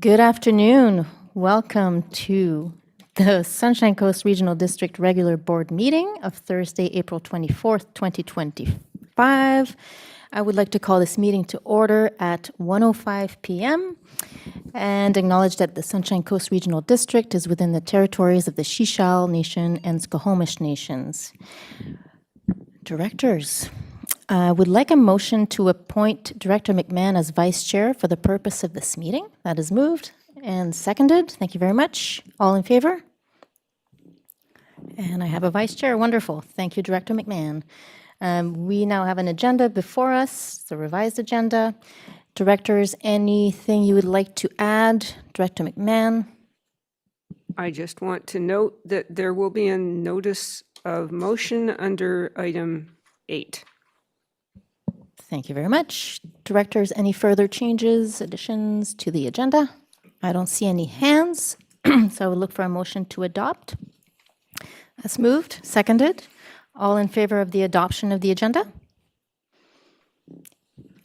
Good afternoon. Welcome to the Sunshine Coast Regional District Regular Board Meeting of Thursday, April 24th, 2025. I would like to call this meeting to order at 1:05 p.m. and acknowledge that the Sunshine Coast Regional District is within the territories of the Shishal Nation and Squamish Nations. Directors. I would like a motion to appoint Director McMahon as Vice Chair for the purpose of this meeting. That is moved and seconded. Thank you very much. All in favor? And I have a Vice Chair. Wonderful. Thank you, Director McMahon. We now have an agenda before us, the revised agenda. Directors, anything you would like to add? Director McMahon? I just want to note that there will be a notice of motion under item 8. Thank you very much. Directors, any further changes, additions to the agenda? I don't see any hands, so I would look for a motion to adopt. That's moved, seconded. All in favor of the adoption of the agenda?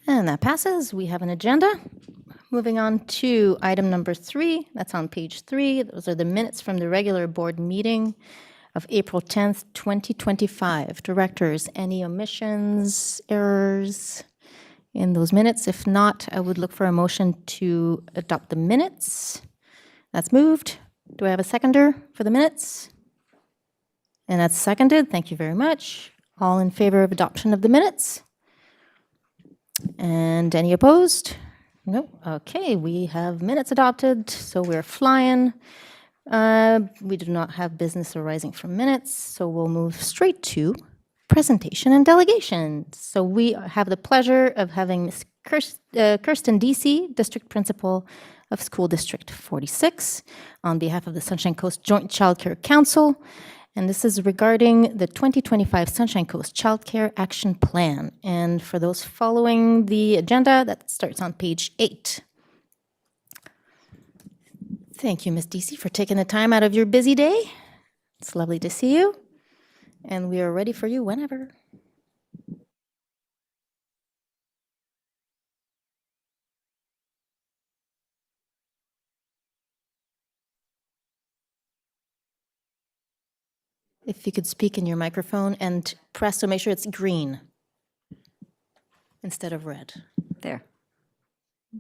And that passes. We have an agenda. Moving on to item number 3, that's on page 3. Those are the minutes from the regular board meeting of April 10th, 2025. Directors, any omissions, errors in those minutes? If not, I would look for a motion to adopt the minutes. That's moved. Do I have a seconder for the minutes? And that's seconded. Thank you very much. All in favor of adoption of the minutes? And any opposed? No. Okay, we have minutes adopted, so we're flying. We do not have business arising from minutes, so we'll move straight to presentation and delegation. So we have the pleasure of having Ms. Kirsten Deasy, District Principal of School District 46, on behalf of the Sunshine Coast Joint Child Care Council. And this is regarding the 2025 Sunshine Coast Child Care Action Plan. And for those following the agenda, that starts on page 8. Thank you, Ms. Deasy, for taking the time out of your busy day. It's lovely to see you. And we are ready for you whenever. If you could speak in your microphone and press, so make sure it's green instead of red. There.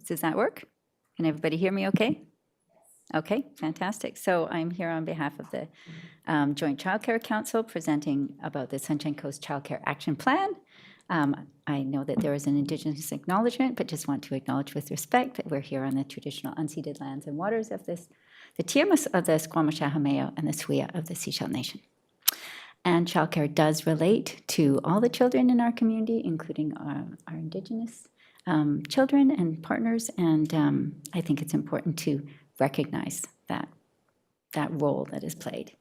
Does that work? Can everybody hear me okay? Okay, fantastic. So I'm here on behalf of the Joint Child Care Council presenting about the Sunshine Coast Child Care Action Plan. I know that there is an Indigenous acknowledgement, but just want to acknowledge with respect that we're here on the traditional unceded lands and waters of the Tiamas of the Squamish Ahameo and the Swea of the Sechelt Nation. And childcare does relate to all the children in our community, including our Indigenous children and partners, and I think it's important to recognize that role that is played.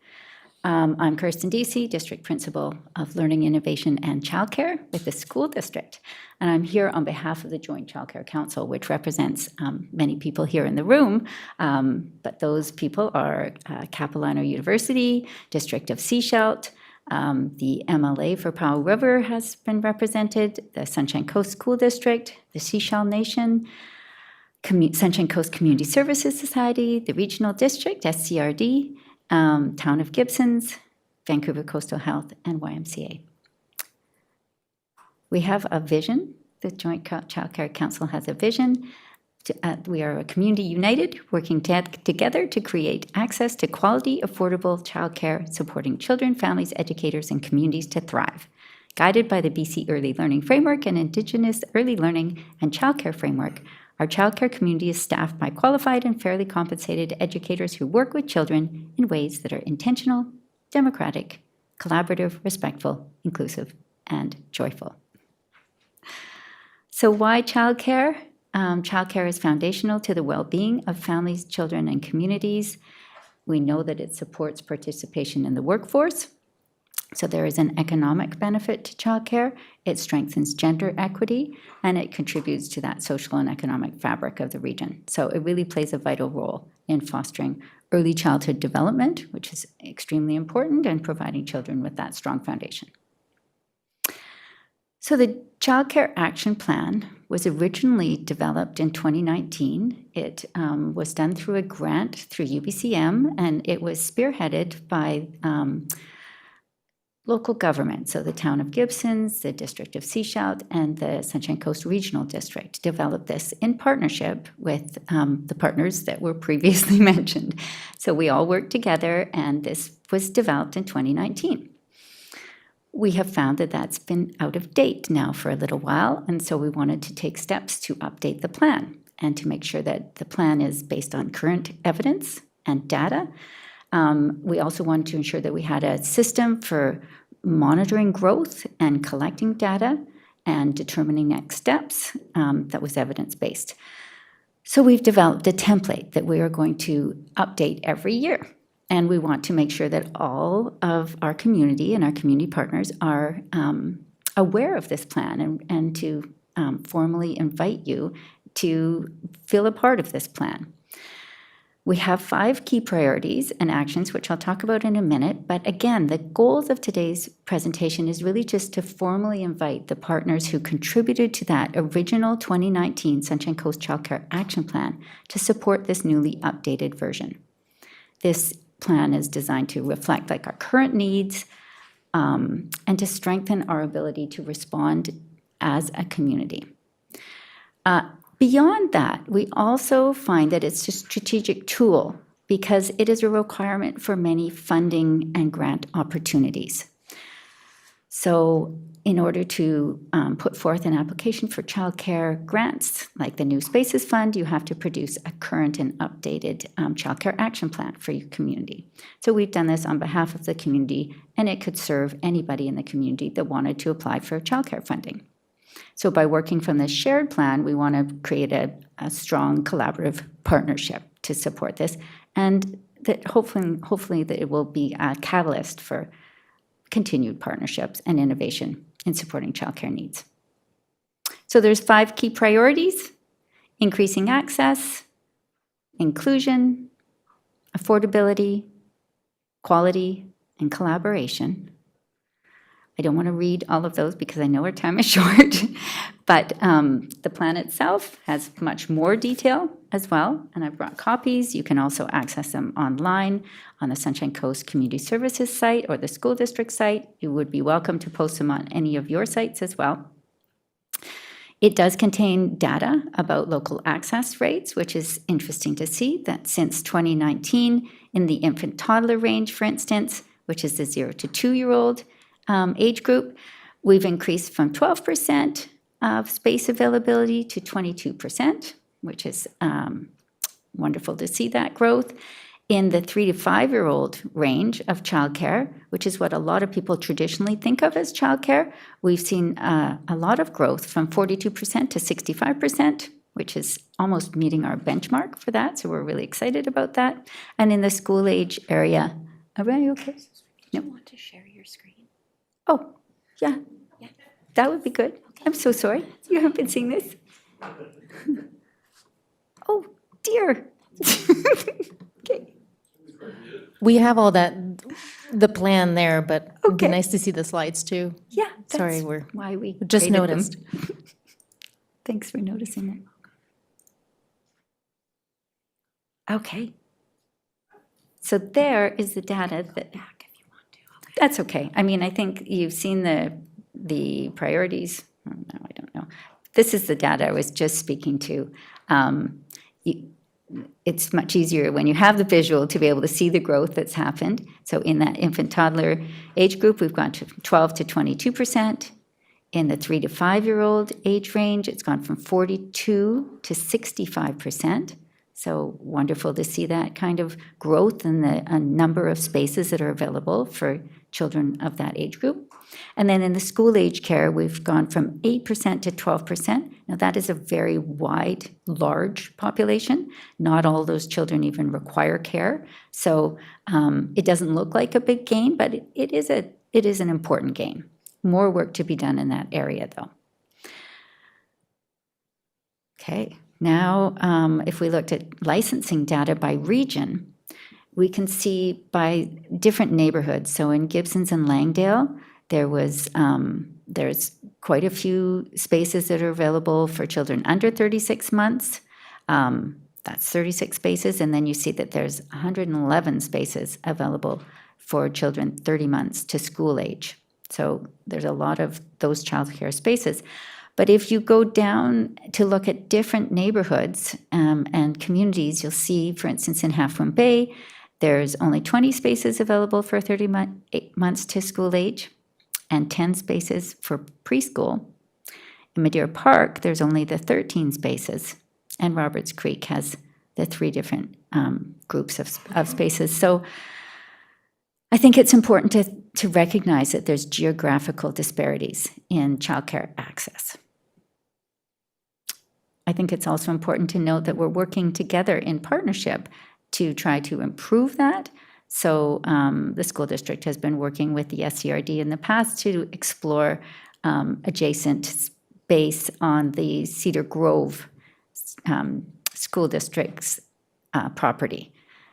I'm Kirsten Deasy, District Principal of Learning, Innovation, and Childcare with the school district. And I'm here on behalf of the Joint Childcare Council, which represents many people here in the room. But those people are Capilano University, District of Sechelt, the MLA for Powell River has been represented, the Sunshine Coast School District, the Sechelt Nation, Sunshine Coast Community Services Society, the Regional District, SCRD, Town of Gibsons, Vancouver Coastal Health, and YMCA. We have a vision. The Joint Child Care Council has a vision. We are a community united, working together to create access to quality, affordable childcare, supporting children, families, educators, and communities to thrive. Guided by the BC Early Learning Framework and Indigenous Early Learning and Childcare Framework, our childcare community is staffed by qualified and fairly compensated educators who work with children in ways that are intentional, democratic, collaborative, respectful, inclusive, and joyful. So why childcare? Childcare is foundational to the well-being of families, children, and communities. We know that it supports participation in the workforce. So there is an economic benefit to childcare. It strengthens gender equity, and it contributes to that social and economic fabric of the region. So it really plays a vital role in fostering early childhood development, which is extremely important, and providing children with that strong foundation. So the Child Care Action Plan was originally developed in 2019. It was done through a grant through UBCM, and it was spearheaded by local government, so the town of Gibsons, the district of Sechelt, and the Sunshine Coast Regional District developed this in partnership with the partners that were previously mentioned. So we all worked together, and this was developed in 2019. We have found that that's been out of date now for a little while, and so we wanted to take steps to update the plan and to make sure that the plan is based on current evidence and data. We also wanted to ensure that we had a system for monitoring growth and collecting data and determining next steps that was evidence-based. So we've developed a template that we are going to update every year. And we want to make sure that all of our community and our community partners are aware of this plan and to formally invite you to feel a part of this plan. We have 5 key priorities and actions, which I'll talk about in a minute. But again, the goals of today's presentation is really just to formally invite the partners who contributed to that original 2019 Sunshine Coast Childcare Action Plan to support this newly updated version. This plan is designed to reflect our current needs and to strengthen our ability to respond as a community. Beyond that, we also find that it's a strategic tool because it is a requirement for many funding and grant opportunities. So in order to put forth an application for childcare grants, like the New Spaces Fund, you have to produce a current and updated childcare action plan for your community. So we've done this on behalf of the community, and it could serve anybody in the community that wanted to apply for childcare funding. So by working from this shared plan, we want to create a strong collaborative partnership to support this, and that hopefully that it will be a catalyst for continued partnerships and innovation in supporting childcare needs. So there's 5 key priorities: increasing access, inclusion, affordability, quality, and collaboration. I don't want to read all of those because I know our time is short, but the plan itself has much more detail as well, and I've brought copies. You can also access them online on the Sunshine Coast Community Services site or the school district site. You would be welcome to post them on any of your sites as well. It does contain data about local access rates, which is interesting to see that since 2019, in the infant toddler range, for instance, which is the 0 to 2-year-old age group, we've increased from 12% of space availability to 22%, which is wonderful to see that growth. In the 3 to 5-year-old range of childcare, which is what a lot of people traditionally think of as childcare, we've seen a lot of growth from 42% to 65%, which is almost meeting our benchmark for that, so we're really excited about that. And in the school age area, are you okay? Do you want to share your screen? Oh, yeah, that would be good. Okay. I'm so sorry. You haven't been seeing this? Oh, dear. Okay. We have all that, the plan there, but it'd be Okay. nice to see the slides too. Yeah, Sorry, that's we're why we just created them. noticed. Thanks for noticing that. Okay. So there is the data that. That's okay. I mean, I think you've seen the priorities. Oh, no, I don't know. This is the data I was just speaking to. It's much easier when you have the visual to be able to see the growth that's happened. So in that infant toddler age group, we've gone to 12 to 22%. In the 3 to 5-year-old age range, it's gone from 42 to 65%. So wonderful to see that kind of growth in the number of spaces that are available for children of that age group. And then in the school age care, we've gone from 8% to 12%. Now that is a very wide, large population. Not all those children even require care. So it doesn't look like a big gain, but it is an important gain. More work to be done in that area though. Okay. Now, if we looked at licensing data by region, we can see by different neighborhoods. So in Gibsons and Langdale, There's quite a few spaces that are available for children under 36 months. That's 36 spaces, and then you see that there's 111 spaces available for children 30 months to school age. So there's a lot of those childcare spaces. But if you go down to look at different neighborhoods and communities, you'll see, for instance, in Half Moon Bay, there's only 20 spaces available for 30 months to school age and 10 spaces for preschool. In Madeira Park, there's only the 13 spaces, and Roberts Creek has the 3 different groups of spaces. So I think it's important to recognize that there's geographical disparities in childcare access. I think it's also important to note that we're working together in partnership to try to improve that. So the school district has been working with the SCRD in the past to explore adjacent space on the Cedar Grove school district's property.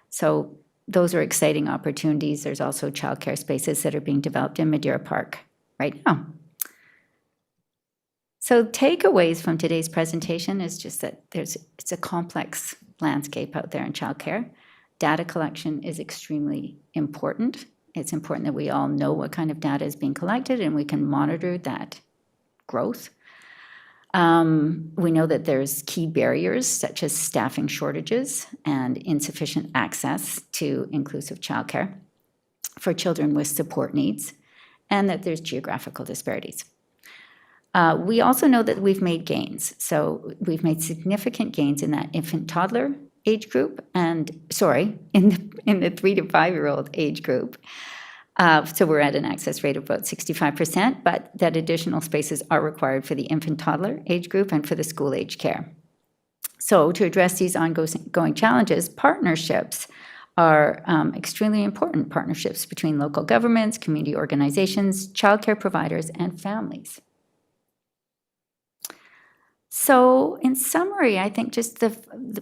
So those are exciting opportunities. There's also childcare spaces that are being developed in Madeira Park right now. So takeaways from today's presentation is just that it's a complex landscape out there in childcare. Data collection is extremely important. It's important that we all know what kind of data is being collected and we can monitor that growth. We know that there's key barriers such as staffing shortages and insufficient access to inclusive childcare for children with support needs, and that there's geographical disparities. We also know that we've made gains. So we've made significant gains in that infant toddler age group in the 3 to 5 year old age group. So we're at an access rate of about 65%, but that additional spaces are required for the infant toddler age group and for the school age care. So to address these ongoing challenges, partnerships are extremely important, partnerships between local governments, community organizations, childcare providers, and families. So in summary, I think just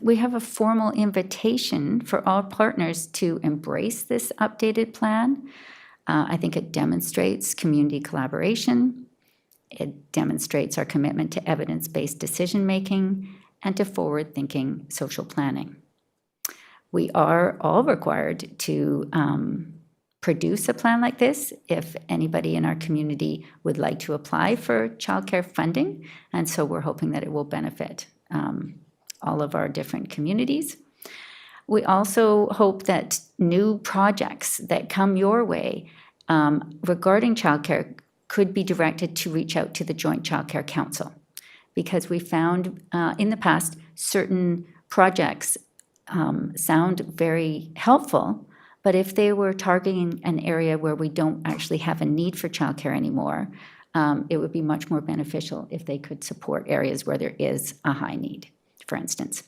we have a formal invitation for all partners to embrace this updated plan. I think it demonstrates community collaboration. It demonstrates our commitment to evidence-based decision-making and to forward-thinking social planning. We are all required to produce a plan like this if anybody in our community would like to apply for childcare funding. And so we're hoping that it will benefit all of our different communities. We also hope that new projects that come your way regarding childcare could be directed to reach out to the Joint Childcare Council, because we found in the past certain projects sound very helpful, but if they were targeting an area where we don't actually have a need for childcare anymore, it would be much more beneficial if they could support areas where there is a high need, for instance.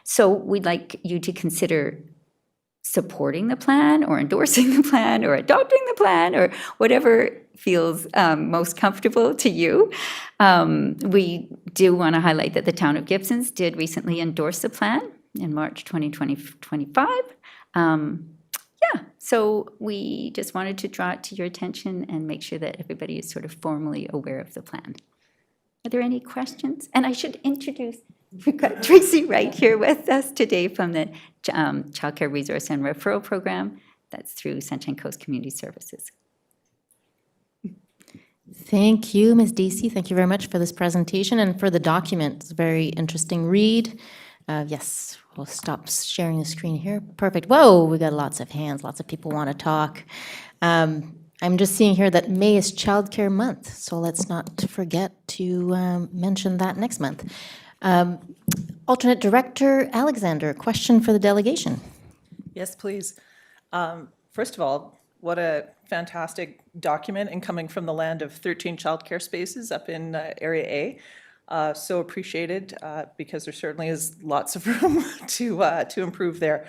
So we'd like you to consider supporting the plan or endorsing the plan or adopting the plan or whatever feels most comfortable to you. We do want to highlight that the town of Gibsons did recently endorse the plan in March 2025. So we just wanted to draw it to your attention and make sure that everybody is sort of formally aware of the plan. Are there any questions? And I should introduce, we've got Tracy right here with us today from the Childcare Resource and Referral Program. That's through Sunshine Coast Community Services. Thank you, Ms. Deasy. Thank you very much for this presentation and for the document. It's a very interesting read. Yes, we'll stop sharing the screen here. Perfect. Whoa, we got lots of hands. Lots of people want to talk. I'm just seeing here that May is Childcare Month, so let's not forget to mention that next month. Alternate Director Alexander, question for the delegation. Yes, please. First of all, what a fantastic document, and coming from the land of 13 childcare spaces up in Area A. So appreciated, because there certainly is lots of room to improve there.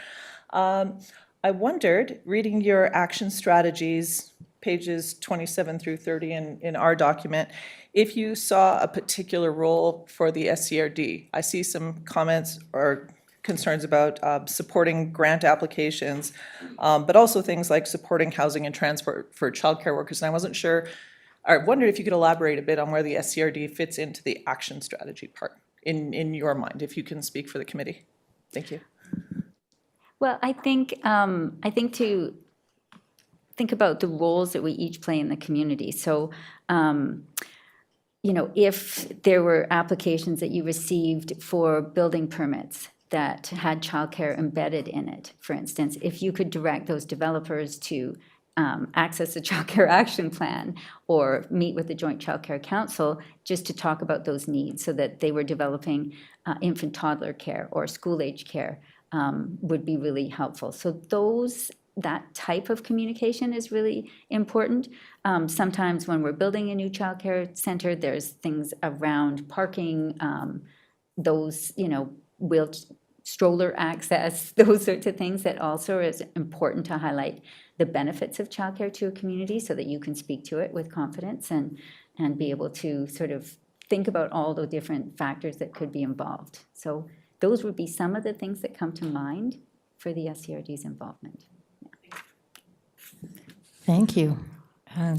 I wondered, reading your action strategies, pages 27 through 30 in our document, if you saw a particular role for the SCRD. I see some comments or concerns about supporting grant applications, but also things like supporting housing and transport for childcare workers. And I wasn't sure I wondered if you could elaborate a bit on where the SCRD fits into the action strategy part in your mind, if you can speak for the committee. Thank you. Well, I think to think about the roles that we each play in the community. So, you know, if there were applications that you received for building permits that had childcare embedded in it, for instance, if you could direct those developers to access the childcare action plan or meet with the Joint Childcare Council just to talk about those needs so that they were developing infant toddler care or school age care would be really helpful. So that type of communication is really important. Sometimes when we're building a new childcare center, there's things around parking, those, you know, stroller access, those sorts of things that also is important to highlight the benefits of childcare to a community so that you can speak to it with confidence and be able to sort of think about all the different factors that could be involved. So those would be some of the things that come to mind for the SCRD's involvement. Thank you.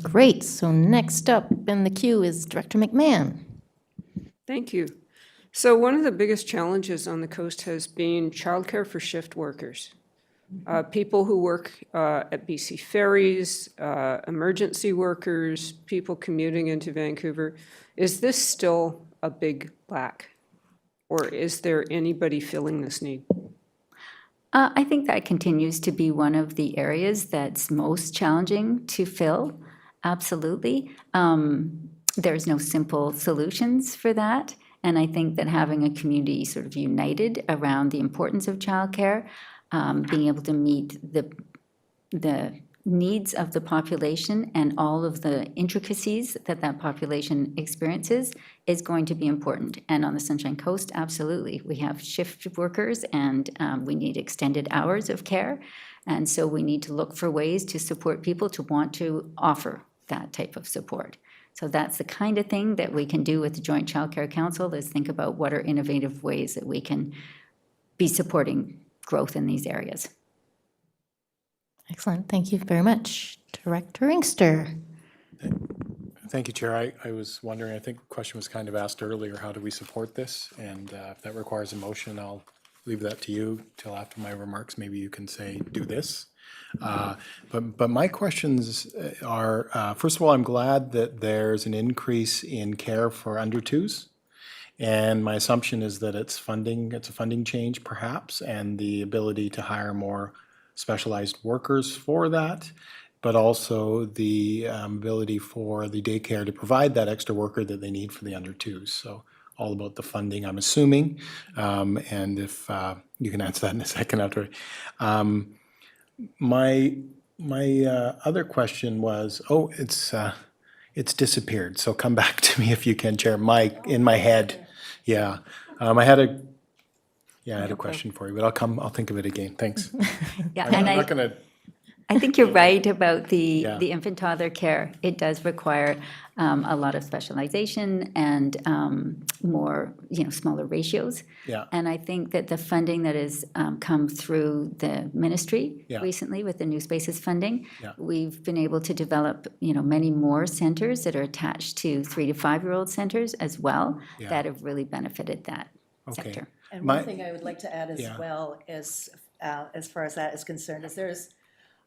Great. So next up in the queue is Director McMahon. Thank you. So one of the biggest challenges on the coast has been childcare for shift workers. People who work at BC ferries, emergency workers, people commuting into Vancouver. Is this still a big lack? Or is there anybody filling this need? I think that continues to be one of the areas that's most challenging to fill, absolutely. There's no simple solutions for that, and I think that having a community sort of united around the importance of childcare, being able to meet the needs of the population and all of the intricacies that that population experiences is going to be important. And on the Sunshine Coast, absolutely. We have shift workers and we need extended hours of care. And so we need to look for ways to support people to want to offer that type of support. So that's the kind of thing that we can do with the Joint Child Care Council is think about what are innovative ways that we can be supporting growth in these areas. Excellent. Thank you very much. Director Inkster. Thank you, Chair. I was wondering, I think the question was kind of asked earlier, how do we support this? And if that requires a motion, I'll leave that to you till after my remarks. Maybe you can say, do this. But my questions are, first of all, I'm glad that there's an increase in care for under twos. And my assumption is that it's a funding change perhaps, and the ability to hire more specialized workers for that, but also the ability for the daycare to provide that extra worker that they need for the under twos. So all about the funding, I'm assuming, and if you can answer that in a second after. My other question was, it's disappeared. So come back to me if you can, Chair. In my head, yeah, I had a question for you, but I'll think of it again. Thanks. Yeah, I'm and not gonna. I think you're right about the Yeah. infant toddler care. It does require a lot of specialization and more, smaller ratios. Yeah. And I think that the funding that has come through the ministry Yeah. recently with the New Spaces funding, Yeah. we've been able to develop, many more centers that are attached to 3 to 5-year-old centers as well Yeah. that have really benefited that Okay. sector. And My- one thing I would like to add as Yeah. well is, as far as that is concerned, is there's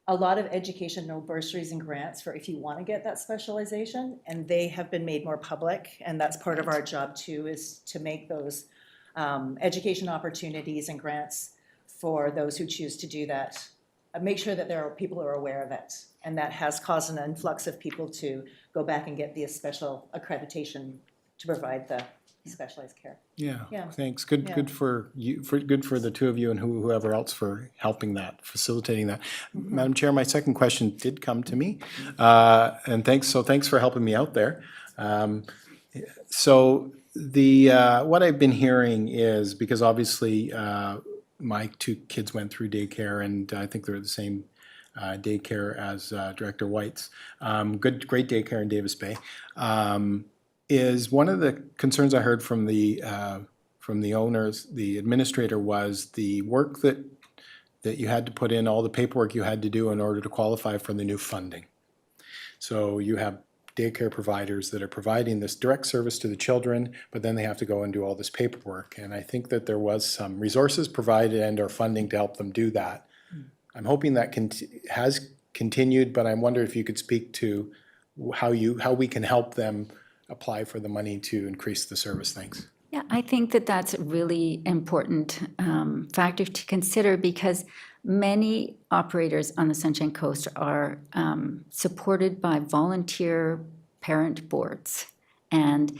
a lot of educational bursaries and grants for if you want to get that specialization, and they have been made more public, and that's part of our job too, is to make those education opportunities and grants for those who choose to do that. Make sure that there are people who are aware of it, and that has caused an influx of people to go back and get the special accreditation to provide the specialized care. Yeah, Yeah. thanks. Good Yeah. for you, good for the two of you and whoever else for helping that, facilitating that. Madam Chair, my second question did come to me, and thanks for helping me out there. So what I've been hearing is, because obviously my two kids went through daycare, and I think they're at the same daycare as Director White's. Great daycare in Davis Bay. Is one of the concerns I heard from the owners, the administrator, was the work that you had to put in, all the paperwork you had to do in order to qualify for the new funding. So you have daycare providers that are providing this direct service to the children, but then they have to go and do all this paperwork. And I think that there was some resources provided and or funding to help them do that. I'm hoping that has continued, but I wonder if you could speak to how we can help them apply for the money to increase the service. Thanks. Yeah, I think that that's a really important factor to consider because many operators on the Sunshine Coast are supported by volunteer parent boards. And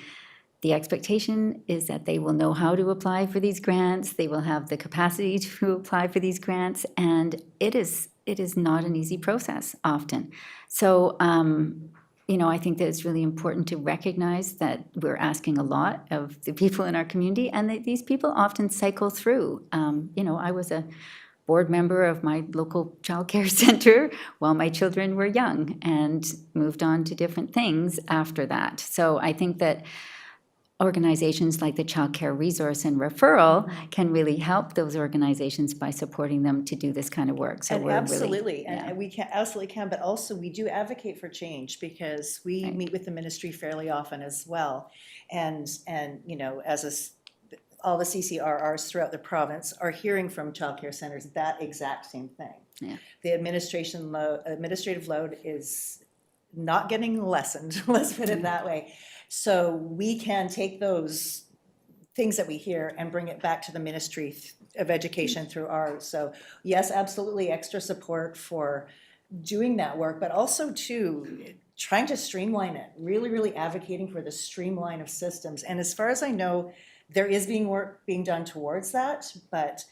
the expectation is that they will know how to apply for these grants, they will have the capacity to apply for these grants, and it is not an easy process often. So, you know, I think that it's really important to recognize that we're asking a lot of the people in our community and that these people often cycle through. You know, I was a board member of my local childcare center while my children were young and moved on to different things after that. So I think that organizations like the Child Care Resource and Referral can really help those organizations by supporting them to do this kind of work. So And we're absolutely, really, and we can, absolutely can, but also we do advocate for change because we meet with the ministry fairly often as well. And you know, all the CCRRs throughout the province are hearing from childcare centers that exact same thing. Yeah. The administrative load is not getting lessened, let's put it that way. So we can take those things that we hear and bring it back to the Ministry of Education through ours. So yes, absolutely extra support for doing that work, but also too, trying to streamline it, really, really advocating for the streamline of systems. And as far as I know, there is work being done towards that, but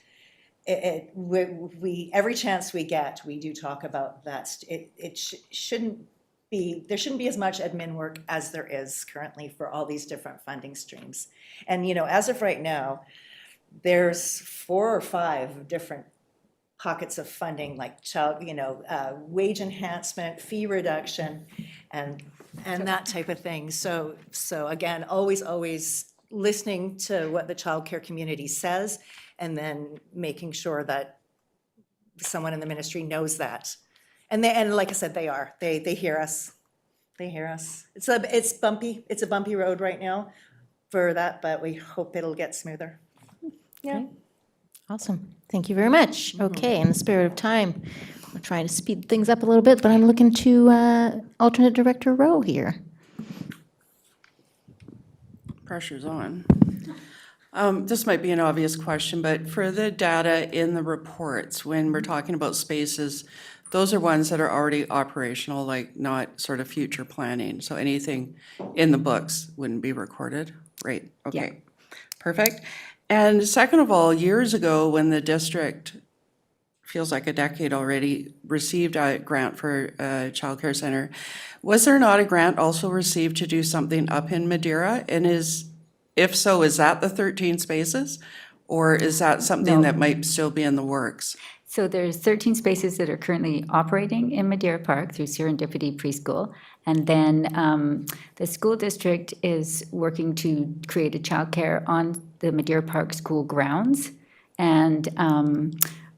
every chance we get, we do talk about that. There shouldn't be as much admin work as there is currently for all these different funding streams. And, you know, as of right now, there's 4 or 5 different pockets of funding, like wage enhancement, fee reduction, and that type of thing. So again, always listening to what the childcare community says, and then making sure that someone in the ministry knows that. And like I said, they hear us. They hear us. It's bumpy. It's a bumpy road right now for that, but we hope it'll get smoother. Yeah. Awesome. Thank you very much. Okay, in the spirit of time, I'm trying to speed things up a little bit, but I'm looking to alternate director Rowe here. Pressure's on. This might be an obvious question, but for the data in the reports, when we're talking about spaces, those are ones that are already operational, like not sort of future planning. So anything in the books wouldn't be recorded, right? Okay, perfect. And second of all, years ago, when the district, feels like a decade already, received a grant for a childcare center, was there not a grant also received to do something up in Madeira? And if so, is that the 13 spaces? Or is that something that might still be in the works? So there's 13 spaces that are currently operating in Madeira Park through Serendipity Preschool. And then the school district is working to create a childcare on the Madeira Park school grounds. And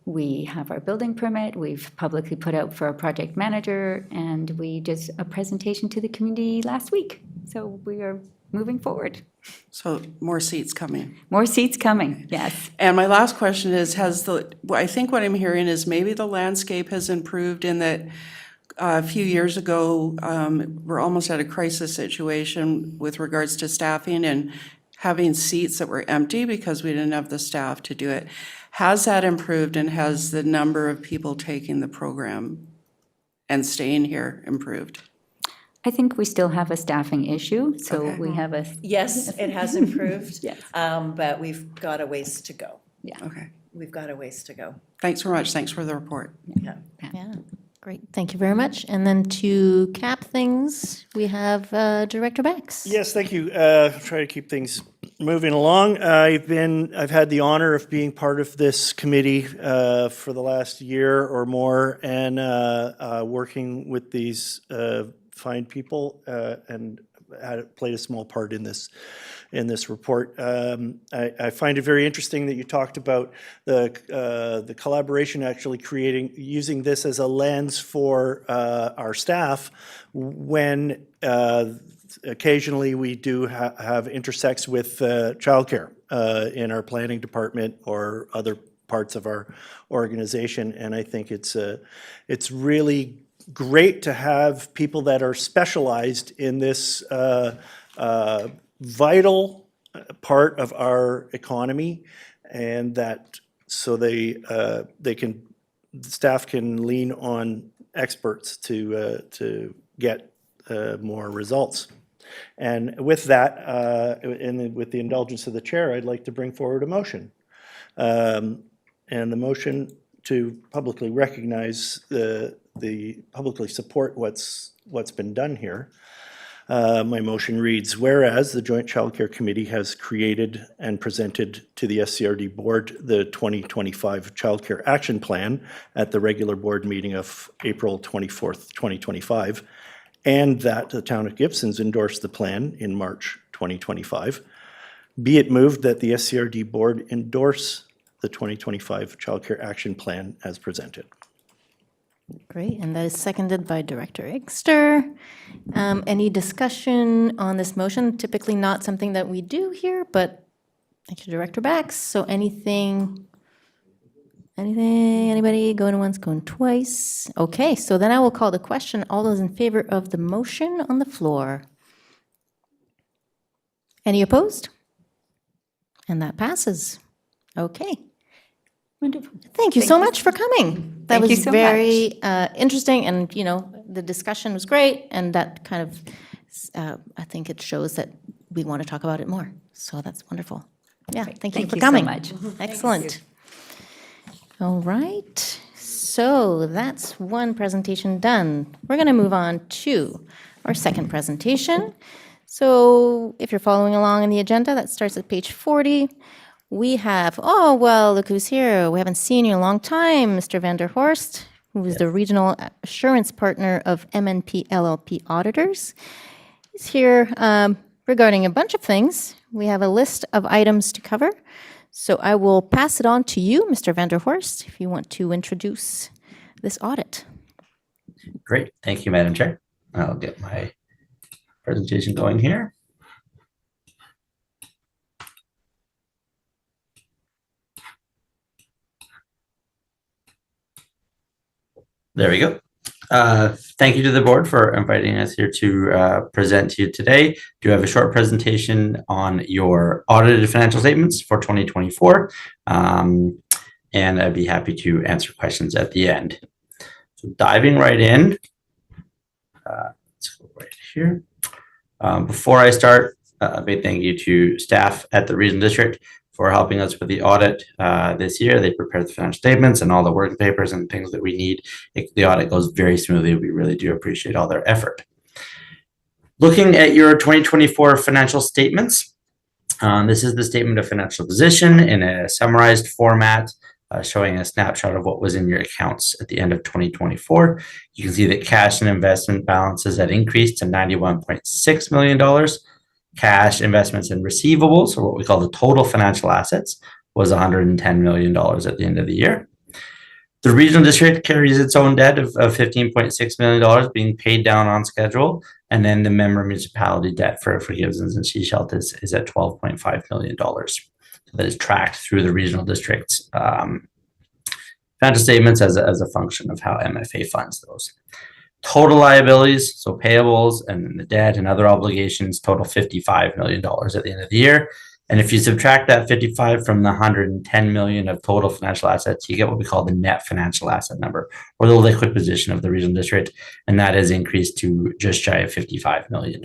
we have our building permit, we've publicly put out for a project manager, and we just a presentation to the community last week. So we are moving forward. So more seats coming. More seats coming, yes. And my last question is, I think what I'm hearing is maybe the landscape has improved in that a few years ago, we're almost at a crisis situation with regards to staffing and having seats that were empty because we didn't have the staff to do it. Has that improved, and has the number of people taking the program and staying here improved? I think we still have a staffing issue, so we have a, Yes, it has improved. Yes. But we've got a ways to go. Okay. We've got a ways to go. Thanks very much. Thanks for the report. Yeah. Yeah, great. Thank you very much. And then to cap things, we have Director Bax. Yes, thank you. Try to keep things moving along. I've had the honor of being part of this committee for the last year or more, and working with these fine people and played a small part in this report. I find it very interesting that you talked about the collaboration, actually using this as a lens for our staff when occasionally we do have intersects with childcare in our planning department or other parts of our organization. And I think it's really great to have people that are specialized in this vital part of our economy, and that so staff can lean on experts to get more results. And with that, and with the indulgence of the chair, I'd like to bring forward a motion. And the motion to publicly recognize publicly support what's been done here. My motion reads, whereas the Joint Child Care Committee has created and presented to the SCRD Board the 2025 Child Care Action Plan at the regular board meeting of April 24th, 2025, and that the Town of Gibson's endorsed the plan in March 2025, be it moved that the SCRD Board endorse the 2025 Child Care Action Plan as presented. Great, and that is seconded by Director Inkster. Any discussion on this motion? Typically not something that we do here, but thank you, Director Bax. So anything, anybody going once, going twice? Okay, so then I will call the question. All those in favor of the motion on the floor? Any opposed? And that passes. Okay. Wonderful. Thank you so much for coming. That Thank you was so very interesting, and the discussion was great, and that kind of I think it shows that we want to talk about it more. So that's wonderful. Yeah, thank you for so coming. much. Excellent. All right. So that's one presentation done. We're going to move on to our second presentation. So if you're following along in the agenda, that starts at page 40. We have, oh, well, look who's here. We haven't seen you in a long time, Mr. Vanderhorst, who is the Regional Assurance Partner of MNP LLP Auditors. He's here regarding a bunch of things. We have a list of items to cover. So I will pass it on to you, Mr. Vanderhorst, if you want to introduce this audit. Great. Thank you, Madam Chair. I'll get my presentation going here. There we go. Thank you to the board for inviting us here to present to you today. Do have a short presentation on your audited financial statements for 2024, and I'd be happy to answer questions at the end. So diving right in, let's go right here. Before I start, a big thank you to staff at the Regional District for helping us with the audit this year. They prepared the financial statements and all the working papers and things that we need. The audit goes very smoothly. We really do appreciate all their effort. Looking at your 2024 financial statements, this is the statement of financial position in a summarized format, showing a snapshot of what was in your accounts at the end of 2024. You can see that cash and investment balances had increased to $91.6 million. Cash, investments, and receivables, or what we call the total financial assets, was $110 million at the end of the year. The Regional District carries its own debt of $15.6 million being paid down on schedule, and then the member municipality debt for Gibsons and Sechelt is at $12.5 million. So that is tracked through the Regional District's financial statements as a function of how MFA funds those. Total liabilities, so payables and the debt and other obligations, total $55 million at the end of the year. And if you subtract that 55 from the 110 million of total financial assets, you get what we call the net financial asset number, or the liquid position of the Regional District, and that has increased to just shy of $55 million.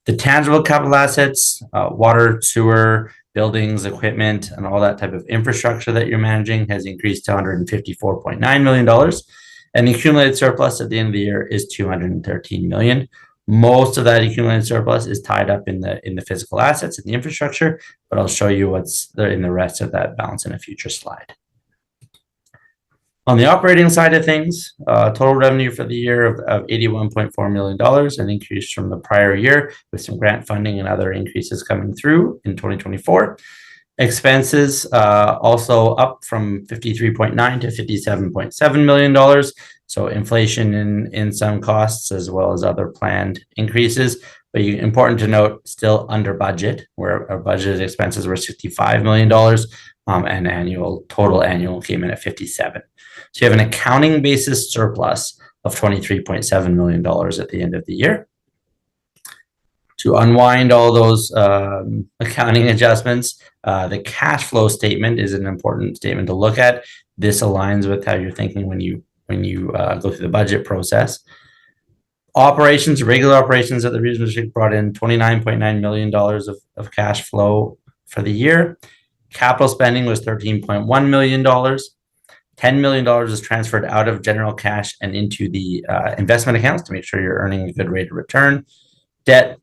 The tangible capital assets, water, sewer, buildings, equipment, and all that type of infrastructure that you're managing has increased to $154.9 million. And the accumulated surplus at the end of the year is $213 million. Most of that accumulated surplus is tied up in the physical assets and the infrastructure, but I'll show you what's there in the rest of that balance in a future slide. On the operating side of things, total revenue for the year of $81.4 million, an increase from the prior year with some grant funding and other increases coming through in 2024. Expenses also up from 53.9 to $57.7 million. So inflation in some costs as well as other planned increases. But important to note, still under budget, where our budgeted expenses were $65 million and total annual came in at 57. So you have an accounting basis surplus of $23.7 million at the end of the year. To unwind all those accounting adjustments, the cash flow statement is an important statement to look at. This aligns with how you're thinking when you go through the budget process. Operations, regular operations at the regional district brought in $29.9 million of cash flow for the year. Capital spending was $13.1 million. $10 million is transferred out of general cash and into the investment accounts to make sure you're earning a good rate of return. Debt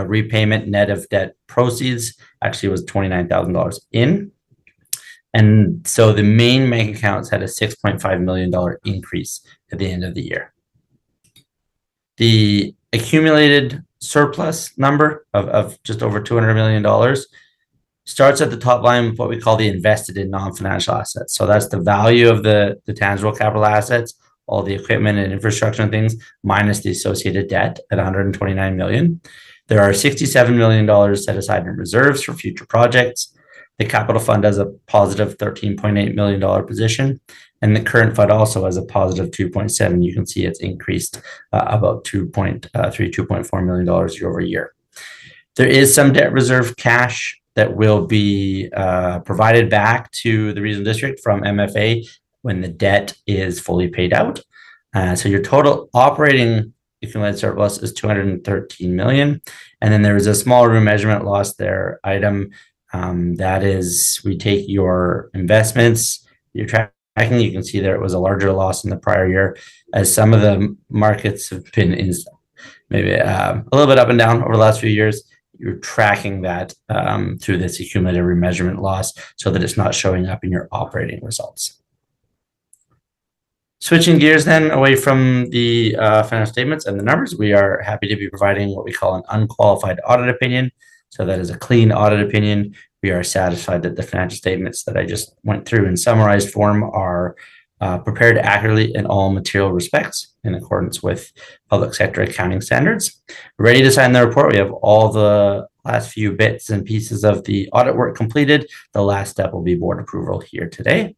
repayment net of debt proceeds actually was $29,000 in. And so the main bank accounts had a $6.5 million increase at the end of the year. The accumulated surplus number of just over $200 million starts at the top line with what we call the invested in non-financial assets. So that's the value of the tangible capital assets, all the equipment and infrastructure and things, minus the associated debt at $129 million. There are $67 million set aside in reserves for future projects. The capital fund has a positive $13.8 million position, and the current fund also has a positive 2.7. You can see it's increased about $2.4 million year over year. There is some debt reserve cash that will be provided back to the regional district from MFA when the debt is fully paid out. So your total operating accumulated surplus is $213 million. And then there is a small remeasurement loss there item. That is, we take your investments, your tracking, you can see there it was a larger loss in the prior year, as some of the markets have been maybe a little bit up and down over the last few years. You're tracking that through this accumulated remeasurement loss so that it's not showing up in your operating results. Switching gears then away from the financial statements and the numbers, we are happy to be providing what we call an unqualified audit opinion. So that is a clean audit opinion. We are satisfied that the financial statements that I just went through in summarized form are prepared accurately in all material respects in accordance with public sector accounting standards. Ready to sign the report. We have all the last few bits and pieces of the audit work completed. The last step will be board approval here today.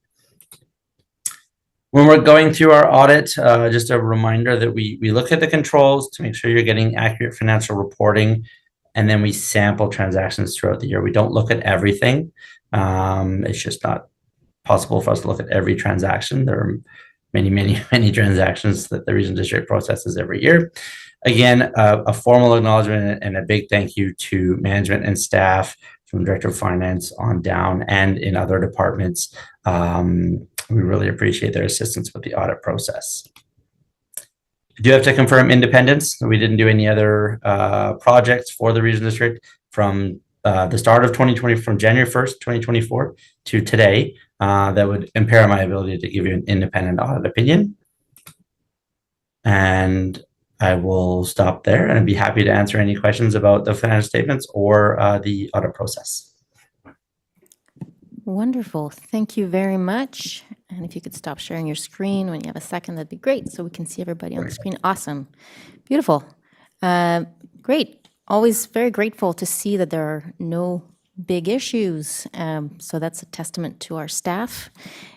When we're going through our audit, just a reminder that we look at the controls to make sure you're getting accurate financial reporting, and then we sample transactions throughout the year. We don't look at everything. It's just not possible for us to look at every transaction. There are many transactions that the regional district processes every year. Again, a formal acknowledgement and a big thank you to management and staff from Director of Finance on down and in other departments. We really appreciate their assistance with the audit process. I do have to confirm independence. We didn't do any other projects for the regional district from the start of 2020, from January 1st, 2024 to today, that would impair my ability to give you an independent audit opinion. And I will stop there and I'd be happy to answer any questions about the financial statements or the audit process. Wonderful. Thank you very much. And if you could stop sharing your screen when you have a second, that'd be great, so we can see everybody on the screen. Awesome. Beautiful. Great. Always very grateful to see that there are no big issues. So that's a testament to our staff.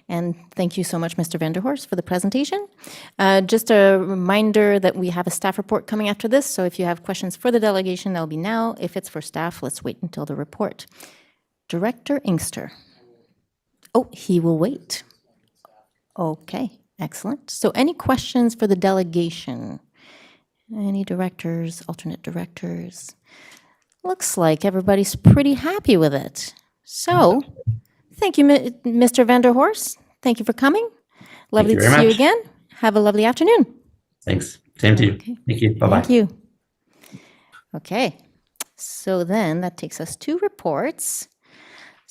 And thank you so much, Mr. Vanderhorst, for the presentation. Just a reminder that we have a staff report coming after this. So if you have questions for the delegation, that'll be now. If it's for staff, let's wait until the report. Director Inkster. Oh, he will wait. Okay, excellent. So any questions for the delegation? Any directors, alternate directors? Looks like everybody's pretty happy with it. So thank you, Mr. Vanderhorst. Thank you for coming. Lovely to see you again. Have a lovely afternoon. Thanks. Same to you. Okay. Thank you. Bye-bye. Thank you. Okay, so then that takes us to reports.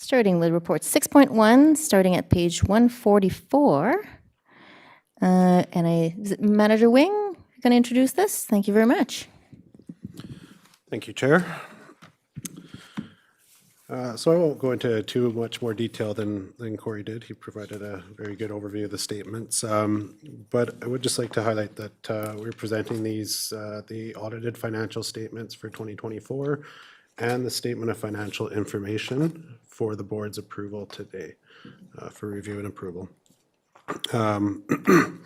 Starting with report 6.1, starting at page 144. Is it Manager Wing going to introduce this? Thank you very much. Thank you, Chair. So I won't go into too much more detail than Corey did. He provided a very good overview of the statements. But I would just like to highlight that we're presenting these, the audited financial statements for 2024 and the statement of financial information for the board's approval today, for review and approval. The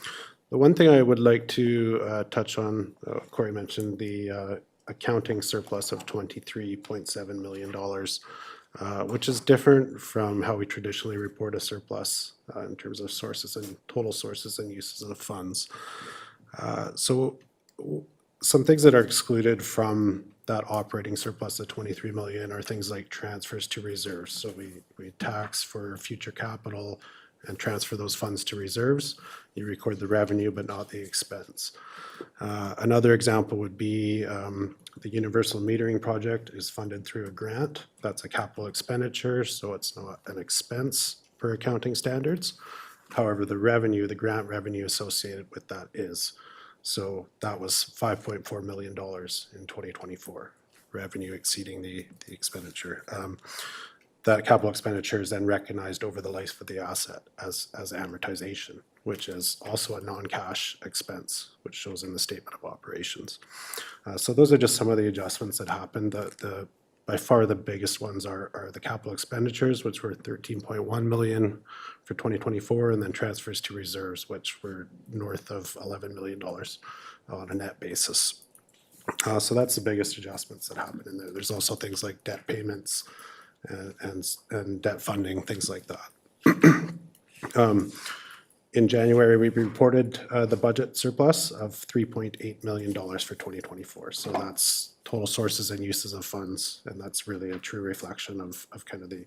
one thing I would like to touch on, Corey mentioned the accounting surplus of $23.7 million, which is different from how we traditionally report a surplus in terms of sources and total sources and uses of funds. So some things that are excluded from that operating surplus of 23 million are things like transfers to reserves. So we tax for future capital and transfer those funds to reserves. You record the revenue, but not the expense. Another example would be the universal metering project is funded through a grant. That's a capital expenditure, so it's not an expense per accounting standards. However, the revenue, the grant revenue associated with that is. So that was $5.4 million in 2024, revenue exceeding the expenditure. That capital expenditure is then recognized over the life of the asset as amortization, which is also a non-cash expense, which shows in the statement of operations. So those are just some of the adjustments that happened. By far the biggest ones are the capital expenditures, which were 13.1 million for 2024, and then transfers to reserves, which were north of $11 million on a net basis. So that's the biggest adjustments that happened in there. There's also things like debt payments and debt funding, things like that. In January, we reported the budget surplus of $3.8 million for 2024. So that's total sources and uses of funds, and that's really a true reflection of kind of the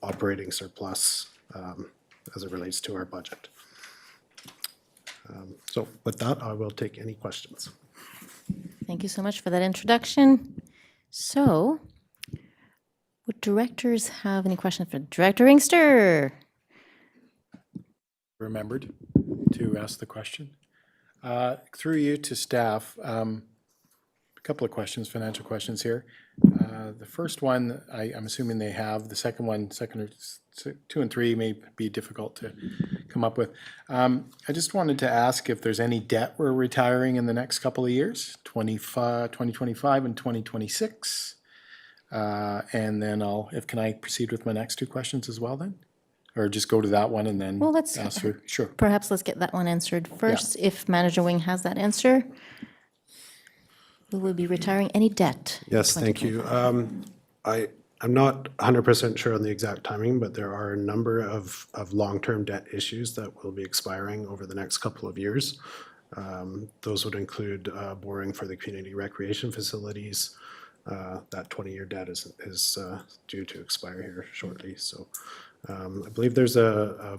operating surplus as it relates to our budget. So with that, I will take any questions. Thank you so much for that introduction. So, would directors have any questions for Director Inkster? Remembered to ask the question. Through you to staff, a couple of questions, financial questions here. The first one, I'm assuming they have. The second one, two and three may be difficult to come up with. I just wanted to ask if there's any debt we're retiring in the next couple of years, 2025 and 2026. And then can I proceed with my next two questions as well then? Or just go to that one and then Well, let's ask for, sure. perhaps let's get that one answered first. If Manager Wing has that answer, we will be retiring any debt. in Yes, thank you. 2025. I'm not 100% sure on the exact timing, but there are a number of long-term debt issues that will be expiring over the next couple of years. Those would include borrowing for the community recreation facilities. That 20-year debt is due to expire here shortly. So I believe there's a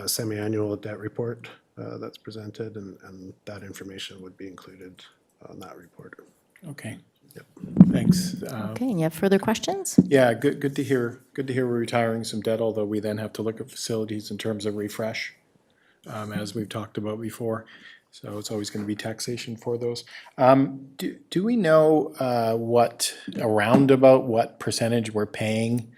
semi-annual debt report that's presented, and that information would be included on that report. Okay. Yep. Thanks. Okay, and you have further questions? Yeah, good to hear. Good to hear we're retiring some debt, although we then have to look at facilities in terms of refresh, as we've talked about before. So it's always going to be taxation for those. Do we know about what percentage we're paying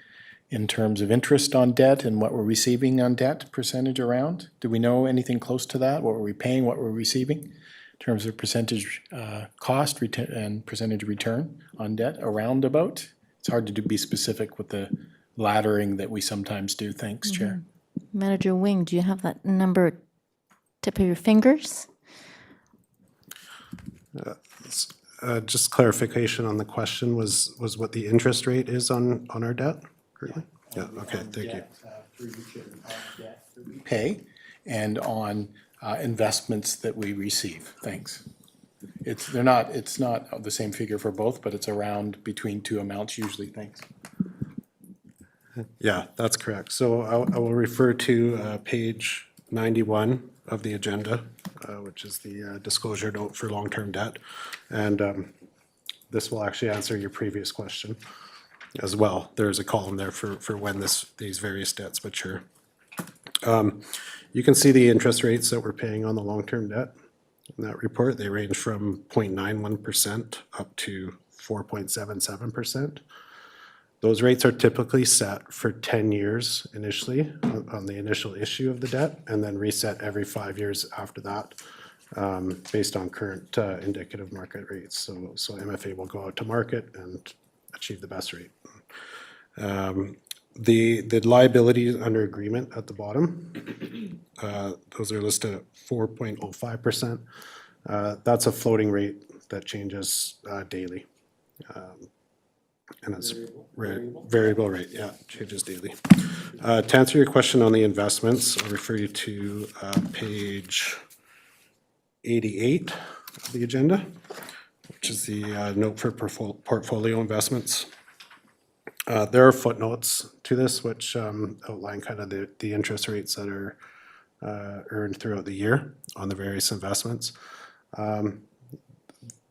in terms of interest on debt and what we're receiving on debt percentage around? Do we know anything close to that? What were we paying, what we're receiving in terms of percentage cost and percentage return on debt around about? It's hard to be specific with the laddering that we sometimes do. Thanks, Chair. Manager Wing, do you have that number tip of your fingers? Just clarification on the question was what the interest rate is on our debt currently? Yeah, okay, thank you. Pay and on investments that we receive. Thanks. It's not the same figure for both, but it's around between two amounts usually. Thanks. Yeah, that's correct. So I will refer to page 91 of the agenda, which is the disclosure note for long-term debt. And this will actually answer your previous question as well. There's a column there for when these various debts mature. You can see the interest rates that we're paying on the long-term debt in that report. They range from 0.91% up to 4.77%. Those rates are typically set for 10 years initially on the initial issue of the debt, and then reset every 5 years after that, based on current indicative market rates. So MFA will go out to market and achieve the best rate. The liabilities under agreement at the bottom, those are listed at 4.05%. That's a floating rate that changes daily. And it's variable rate, yeah, changes daily. To answer your question on the investments, I'll refer you to page 88 of the agenda, which is the note for portfolio investments. There are footnotes to this which outline kind of the interest rates that are earned throughout the year on the various investments.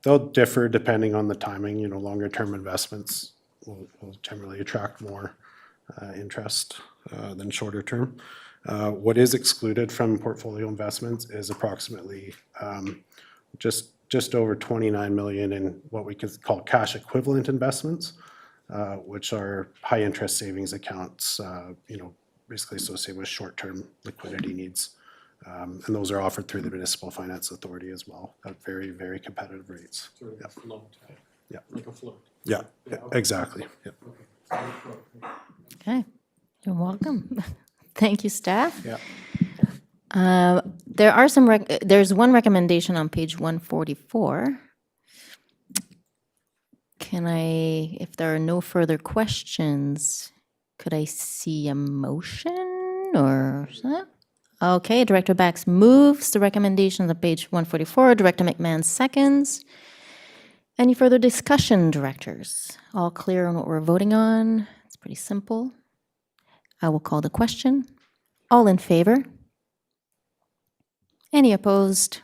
They'll differ depending on the timing. You know, longer term investments will generally attract more interest than shorter term. What is excluded from portfolio investments is approximately just over 29 million in what we could call cash equivalent investments, which are high interest savings accounts, you know, basically associated with short-term liquidity needs. And those are offered through the Municipal Finance Authority as well at very, very competitive rates. Yeah. Yeah. Like a float. Yeah, exactly. Yeah. Okay, you're welcome. Thank you, staff. Yeah. There are some, there's one recommendation on page 144. Can I, if there are no further questions, could I see a motion or? Okay, Director Bax moves the recommendations on page 144. Director McMahon seconds. Any further discussion, directors? All clear on what we're voting on? It's pretty simple. I will call the question. All in favor? Any opposed?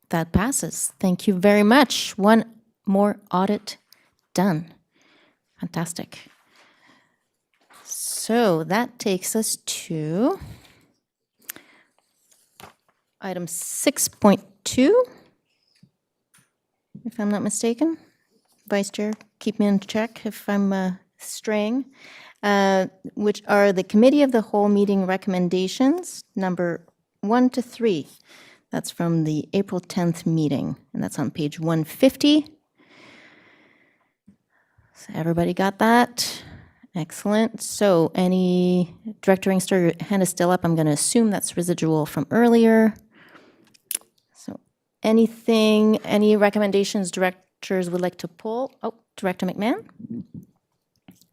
That passes. Thank you very much. One more audit done. Fantastic. So that takes us to item 6.2, if I'm not mistaken. Vice Chair, keep me in check if I'm straying, which are the Committee of the Whole meeting recommendations, number 1 to 3. That's from the April 10th meeting, and that's on page 150. So everybody got that? Excellent. So any, Director Inkster, your hand is still up. I'm going to assume that's residual from earlier. So anything, any recommendations directors would like to pull? Oh, Director McMahon?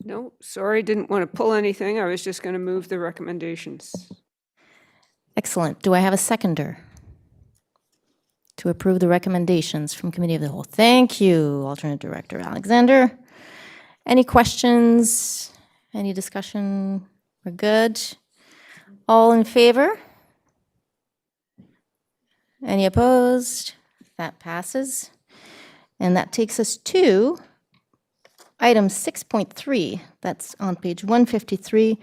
No, sorry, didn't want to pull anything. I was just going to move the recommendations. Excellent. Do I have a seconder to approve the recommendations from Committee of the Whole? Thank you, Alternate Director Alexander. Any questions? Any discussion? We're good. All in favor? Any opposed? That passes. And that takes us to item 6.3. That's on page 153,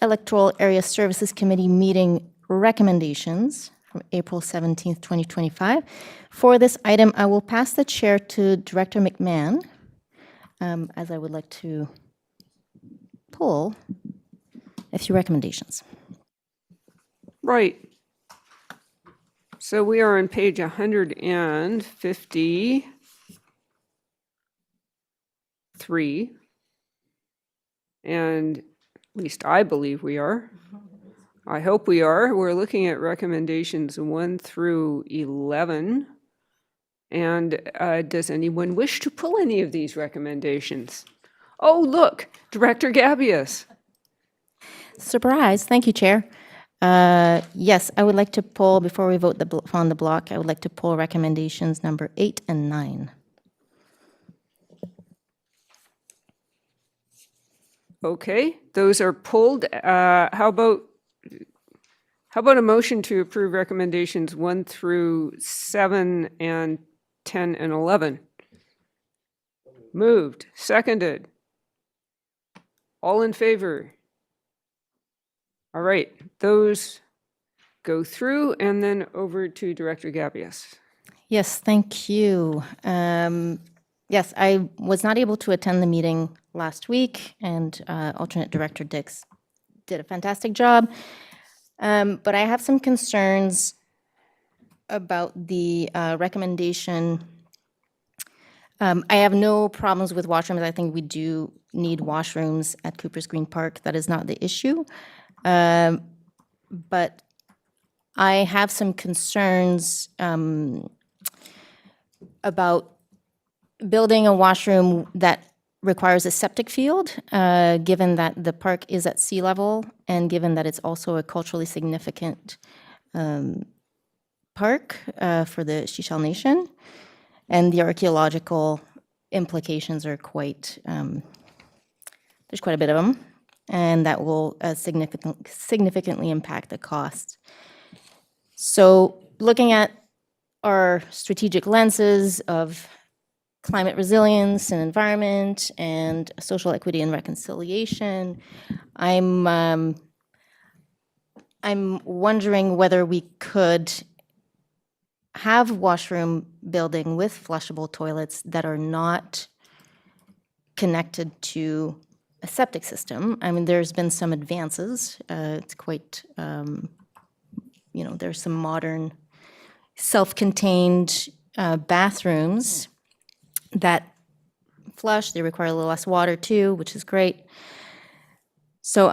Electoral Area Services Committee meeting recommendations from April 17th, 2025. For this item, I will pass the chair to Director McMahon, as I would like to pull a few recommendations. Right. So we are on page 153, and at least I believe we are. I hope we are. We're looking at recommendations 1 through 11. And does anyone wish to pull any of these recommendations? Oh, look, Director Gabius. Surprise. Thank you, Chair. Yes, I would like to pull, before we vote on the block, I would like to pull recommendations number 8 and 9. Okay, those are pulled. How about a motion to approve recommendations 1 through 7 and 10 and 11? Moved, seconded. All in favor? All right, those go through and then over to Director Gabius. Yes, thank you. Yes, I was not able to attend the meeting last week, and alternate director Dix did a fantastic job. But I have some concerns about the recommendation. I have no problems with washrooms. I think we do need washrooms at Cooper's Green Park. That is not the issue. But I have some concerns about building a washroom that requires a septic field, given that the park is at sea level and given that it's also a culturally significant park for the Sechelt Nation. And the archaeological implications are there's quite a bit of them, and that will significantly impact the cost. So looking at our strategic lenses of climate resilience and environment and social equity and reconciliation, I'm wondering whether we could have washroom building with flushable toilets that are not connected to a septic system. I mean, there's been some advances. It's quite, there's some modern self-contained bathrooms that flush. They require a little less water too, which is great. So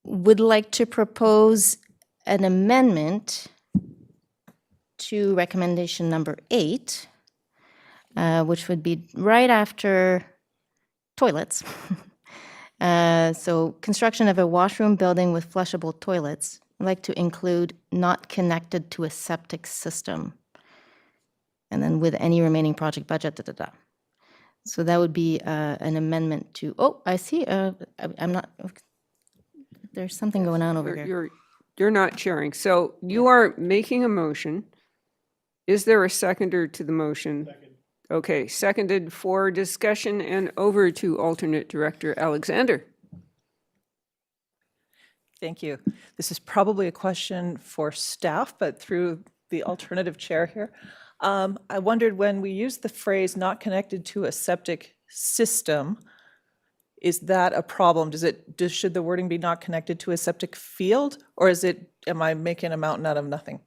would like to propose an amendment to recommendation number 8, which would be right after toilets. So construction of a washroom building with flushable toilets. I'd like to include not connected to a septic system. And then with any remaining project budget, So that would be an amendment to, I see, I'm not, there's something going on over here. You're not chairing. So you are making a motion. Is there a seconder to the motion? Okay, seconded for discussion and over to alternate director Alexander. Thank you. This is probably a question for staff, but through the alternative chair here. I wondered, when we use the phrase "not connected to a septic system," is that a problem? Should the wording be "not connected to a septic field," or am I making a mountain out of nothing?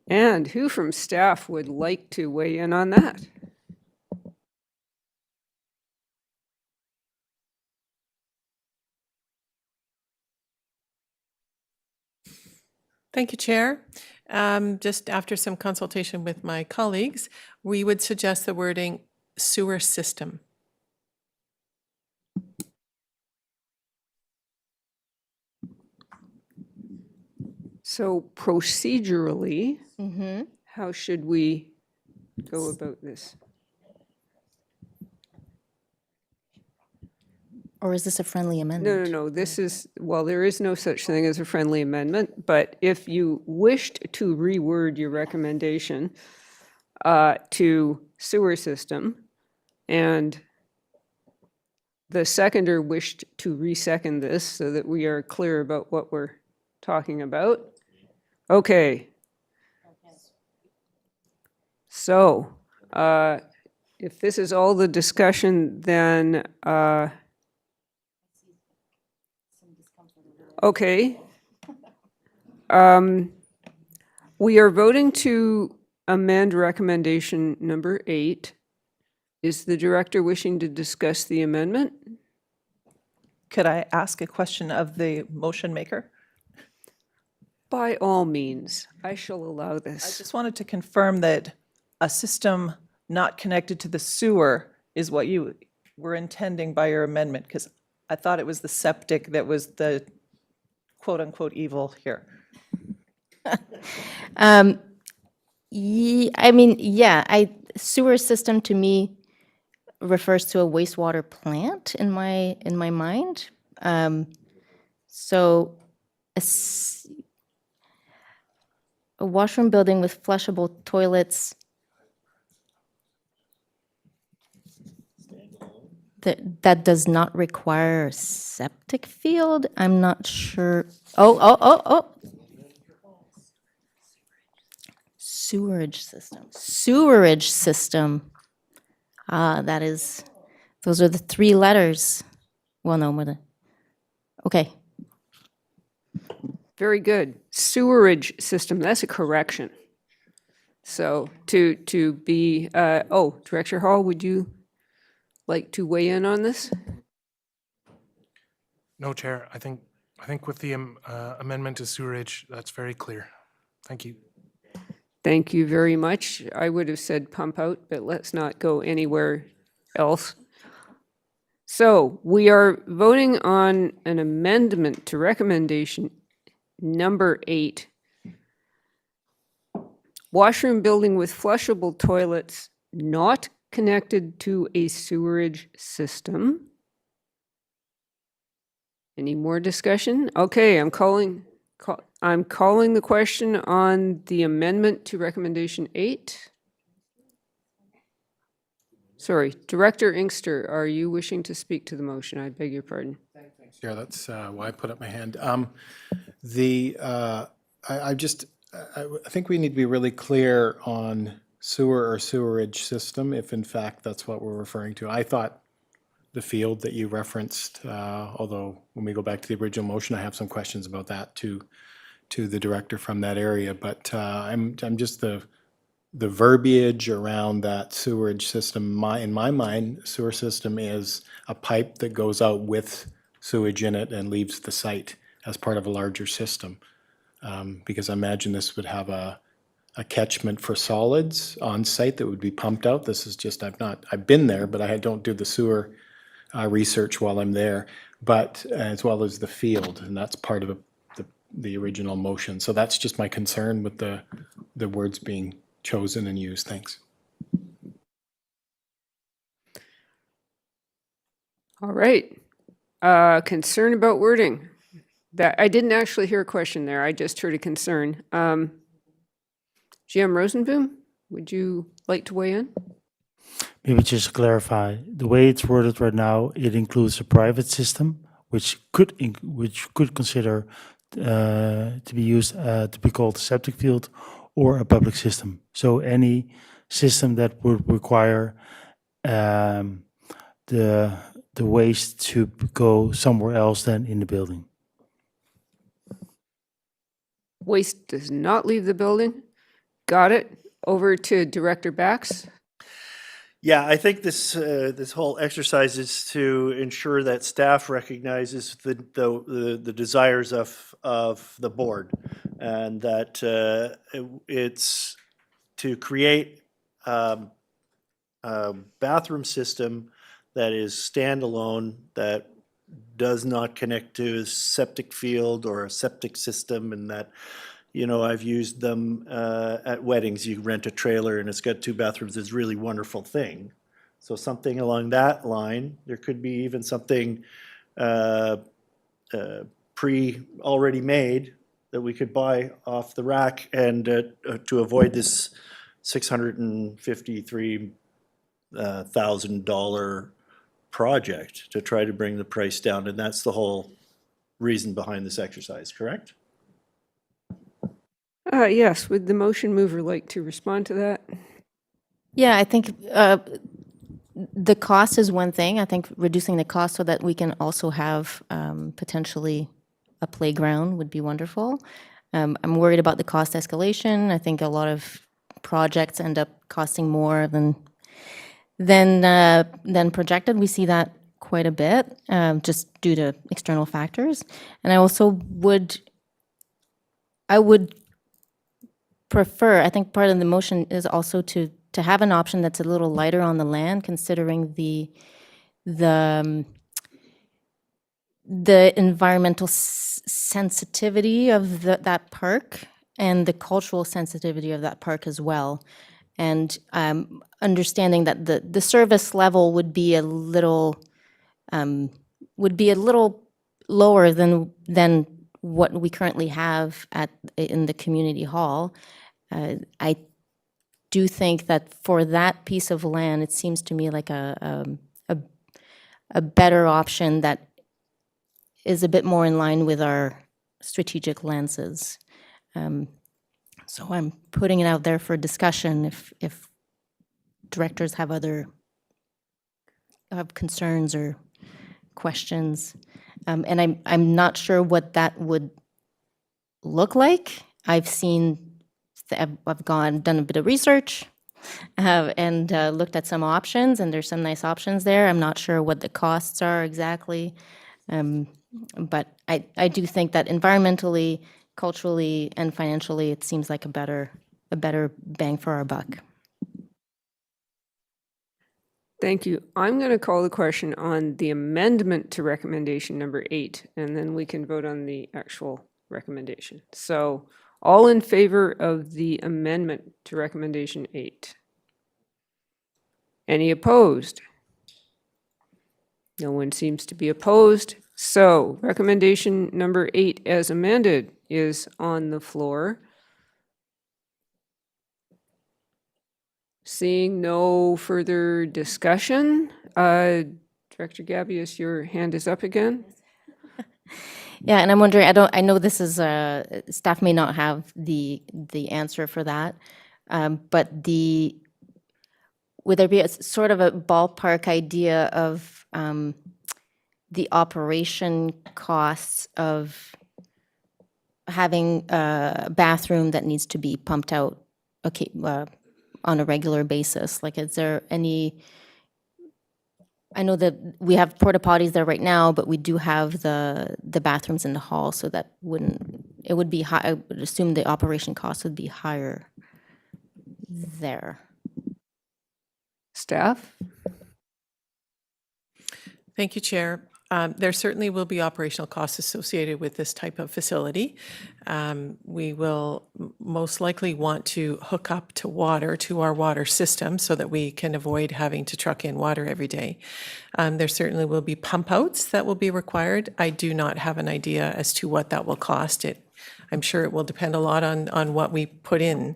And who from staff would like to weigh in on that? Thank you, Chair. Just after some consultation with my colleagues, we would suggest the wording sewer system. So procedurally, how should we go about this? Or is this a friendly amendment? No. This is, well, there is no such thing as a friendly amendment, but if you wished to reword your recommendation to sewer system, and the seconder wished to resecond this so that we are clear about what we're talking about. Okay. So, if this is all the discussion, then, okay. We are voting to amend recommendation number 8. Is the director wishing to discuss the amendment? Could I ask a question of the motion maker? By all means, I shall allow I this. just wanted to confirm that a system not connected to the sewer is what you were intending by your amendment, because I thought it was the septic that was the quote-unquote evil here. Sewer system to me refers to a wastewater plant in my mind. So a washroom building with flushable toilets that does not require a septic field. I'm not sure. Oh. Sewerage system. Sewerage system. That is, those are the three letters. Well, no, more than. Okay. Very good. Sewerage system, that's a correction. So to be, Director Hall, would you like to weigh in on this? No, Chair. I think with the amendment to sewerage, that's very clear. Thank you. Thank you very much. I would have said pump out, but let's not go anywhere else. So we are voting on an amendment to recommendation number 8. Washroom building with flushable toilets not connected to a sewerage system. Any more discussion? Okay, I'm calling the question on the amendment to recommendation 8. Sorry, Director Inkster, are you wishing to speak to the motion? I beg your pardon. Thanks, Chair. That's why I put up my hand. I think we need to be really clear on sewer or sewerage system, if in fact that's what we're referring to. I thought the field that you referenced, although when we go back to the original motion, I have some questions about that to the director from that area. But I'm just the verbiage around that sewerage system. In my mind, sewer system is a pipe that goes out with sewage in it and leaves the site as part of a larger system. Because I imagine this would have a catchment for solids on site that would be pumped out. This is just, I've been there, but I don't do the sewer research while I'm there, but as well as the field, and that's part of the original motion. So that's just my concern with the words being chosen and used. Thanks. All right. Concern about wording. That I didn't actually hear a question there. I just heard a concern. GM Rosenboom, would you like to weigh in? Maybe just to clarify, the way it's worded right now, it includes a private system, which could consider to be used to be called a septic field, or a public system. So any system that would require the waste to go somewhere else than in the building. Waste does not leave the building. Got it. Over to Director Bax. Yeah, I think this whole exercise is to ensure that staff recognizes the desires of the board, and that it's to create a bathroom system that is standalone, that does not connect to a septic field or a septic system, and that, you know, I've used them at weddings. You rent a trailer and it's got 2 bathrooms. It's a really wonderful thing. So something along that line. There could be even something already made that we could buy off the rack, and to avoid this $653,000 project, to try to bring the price down. And that's the whole reason behind this exercise, correct? Yes, would the motion mover like to respond to that? Yeah, I think the cost is one thing. I think reducing the cost so that we can also have potentially a playground would be wonderful. I'm worried about the cost escalation. I think a lot of projects end up costing more than projected. We see that quite a bit, just due to external factors. And I also would prefer, I think part of the motion is also to have an option that's a little lighter on the land, considering the environmental sensitivity of that park and the cultural sensitivity of that park as well. And understanding that the service level would be a little lower than what we currently have in the community hall. I do think that for that piece of land, it seems to me like a a better option that is a bit more in line with our strategic lenses. So I'm putting it out there for discussion if directors have concerns or questions. And I'm not sure what that would look like. I've done a bit of research and looked at some options, and there's some nice options there. I'm not sure what the costs are exactly. But I do think that environmentally, culturally, and financially, it seems like a better bang for our buck. Thank you. I'm going to call the question on the amendment to recommendation number 8, and then we can vote on the actual recommendation. So all in favor of the amendment to recommendation 8? Any opposed? No one seems to be opposed. So recommendation number 8 as amended is on the floor. Seeing no further discussion, Director Gabius, your hand is up again. Yeah, and I'm wondering, I know this is, staff may not have the answer for that, but would there be a sort of a ballpark idea of the operation costs of having a bathroom that needs to be pumped out on a regular basis? Like, is there any, I know that we have porta potties there right now, but we do have the bathrooms in the hall, so that it would be high, I would assume the operation costs would be higher there. Staff? Thank you, Chair. There certainly will be operational costs associated with this type of facility. We will most likely want to hook up to our water system, so that we can avoid having to truck in water every day. There certainly will be pump outs that will be required. I do not have an idea as to what that will cost. I'm sure it will depend a lot on what we put in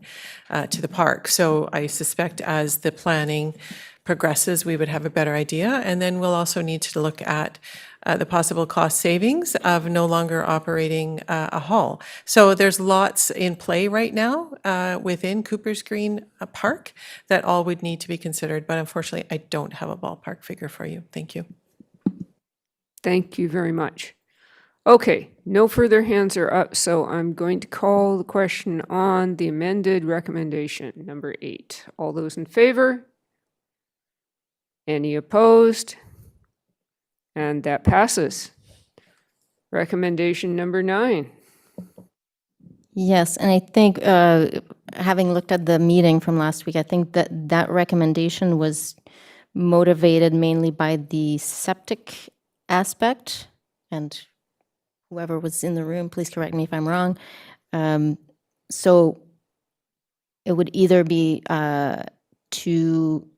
to the park. So I suspect as the planning progresses, we would have a better idea. And then we'll also need to look at the possible cost savings of no longer operating a hall. So there's lots in play right now within Cooper's Green Park that all would need to be considered. But unfortunately, I don't have a ballpark figure for you. Thank you. Thank you very much. Okay, no further hands are up, so I'm going to call the question on the amended recommendation, number 8. All those in favor? Any opposed? And that passes. Recommendation number 9. Yes, and I think, having looked at the meeting from last week, I think that recommendation was motivated mainly by the septic aspect, and whoever was in the room, please correct me if I'm wrong. So it would either be to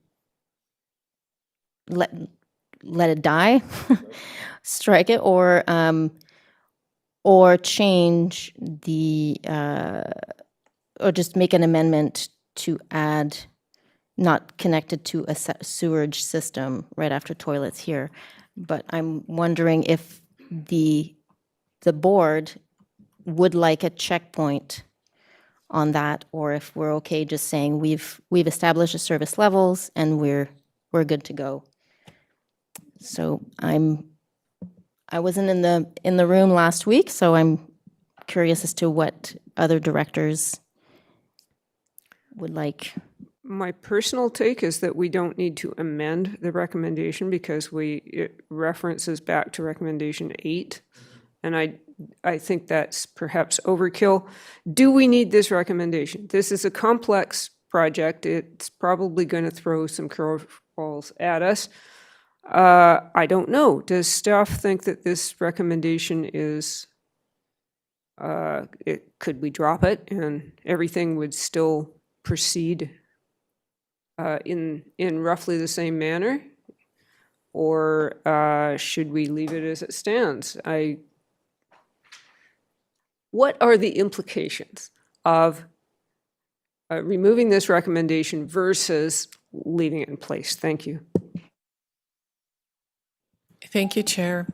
let it die, strike it, or change or just make an amendment to add not connected to a sewerage system right after toilets here. But I'm wondering if the board would like a checkpoint on that, or if we're okay just saying we've established the service levels and we're good to go. So I wasn't in the room last week, so I'm curious as to what other directors would like. My personal take is that we don't need to amend the recommendation because it references back to recommendation 8. And I think that's perhaps overkill. Do we need this recommendation? This is a complex project. It's probably going to throw some curveballs at us. I don't know. Does staff think that this recommendation is, could we drop it and everything would still proceed in roughly the same manner? Or should we leave it as it stands? What are the implications of removing this recommendation versus leaving it in place? Thank you. Thank you, Chair.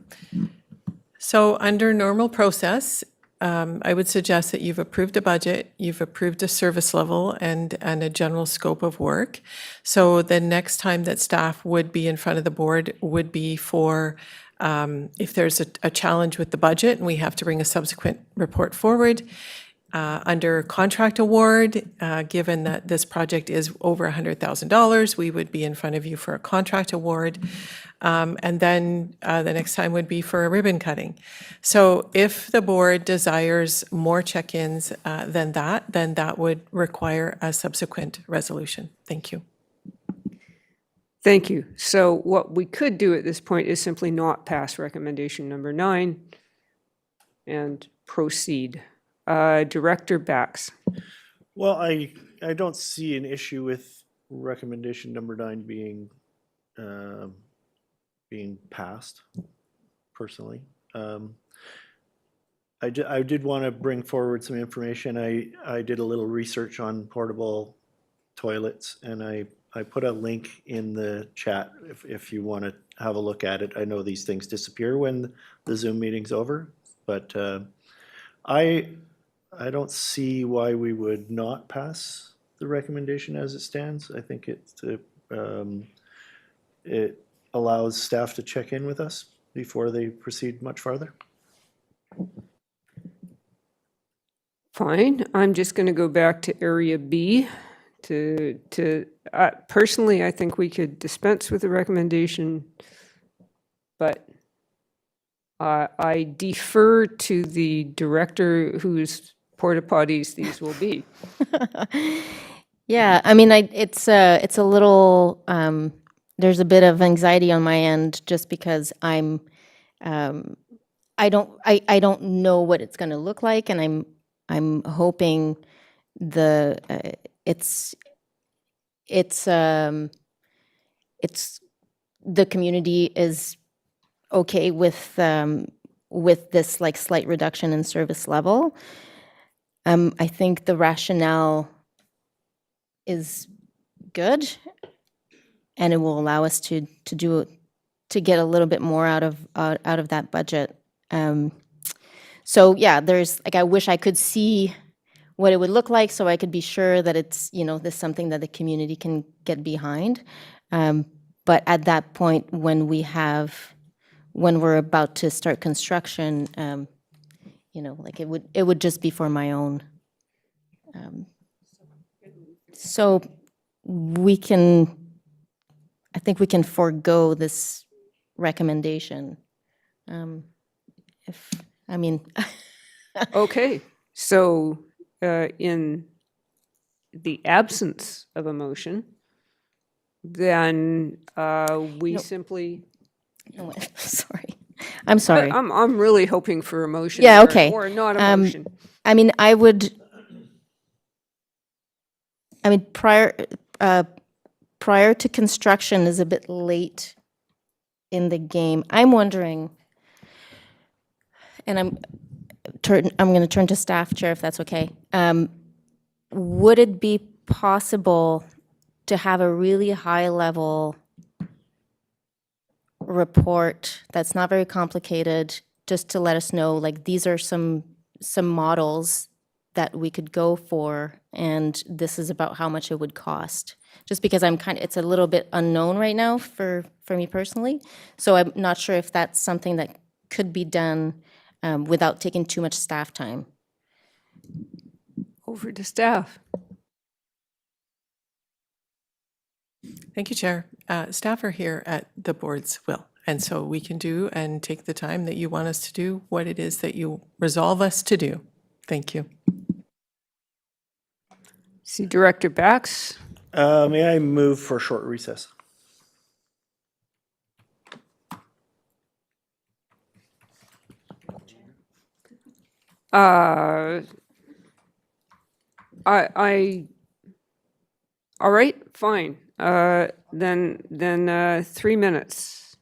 So under normal process, I would suggest that you've approved a budget, you've approved a service level and a general scope of work. So the next time that staff would be in front of the board would be for if there's a challenge with the budget and we have to bring a subsequent report forward. Under contract award, given that this project is over $100,000, we would be in front of you for a contract award. And then the next time would be for a ribbon cutting. So if the board desires more check-ins than that, then that would require a subsequent resolution. Thank you. Thank you. So what we could do at this point is simply not pass recommendation number 9 and proceed. Director Bax. Well, I don't see an issue with recommendation number 9 being passed, personally. I did want to bring forward some information. I did a little research on portable toilets, and I put a link in the chat if you want to have a look at it. I know these things disappear when the Zoom meeting's over, but I don't see why we would not pass the recommendation as it stands. I think it allows staff to check in with us before they proceed much farther. Fine. I'm just going to go back to area B. Personally, I think we could dispense with the recommendation, but I defer to the director whose porta potties these will be. Yeah, I mean, it's a little, there's a bit of anxiety on my end just because I don't know what it's going to look like, and I'm hoping it's the community is okay with this like slight reduction in service level. I think the rationale is good, and it will allow us to get a little bit more out of that budget. So yeah, there's like, I wish I could see what it would look like so I could be sure that it's, this is something that the community can get behind. But at that point, when we're about to start construction, like it would just be for my own. So I think we can forego this recommendation. Okay, so in the absence of a motion, then we simply. No, sorry, I'm sorry. I'm really hoping for a motion. Yeah, okay. Or not a motion. Prior to construction is a bit late in the game. I'm wondering, and I'm going to turn to staff, Chair, if that's okay. Would it be possible to have a really high-level report that's not very complicated, just to let us know, like, these are some models that we could go for, and this is about how much it would cost? Just because it's a little bit unknown right now for me personally. So I'm not sure if that's something that could be done without taking too much staff time. Over to staff. Thank you, Chair. Staff are here at the board's will, and so we can do and take the time that you want us to do what it is that you resolve us to do. Thank you. See Director Bax. May I move for a short recess? All right, fine. Then 3 minutes.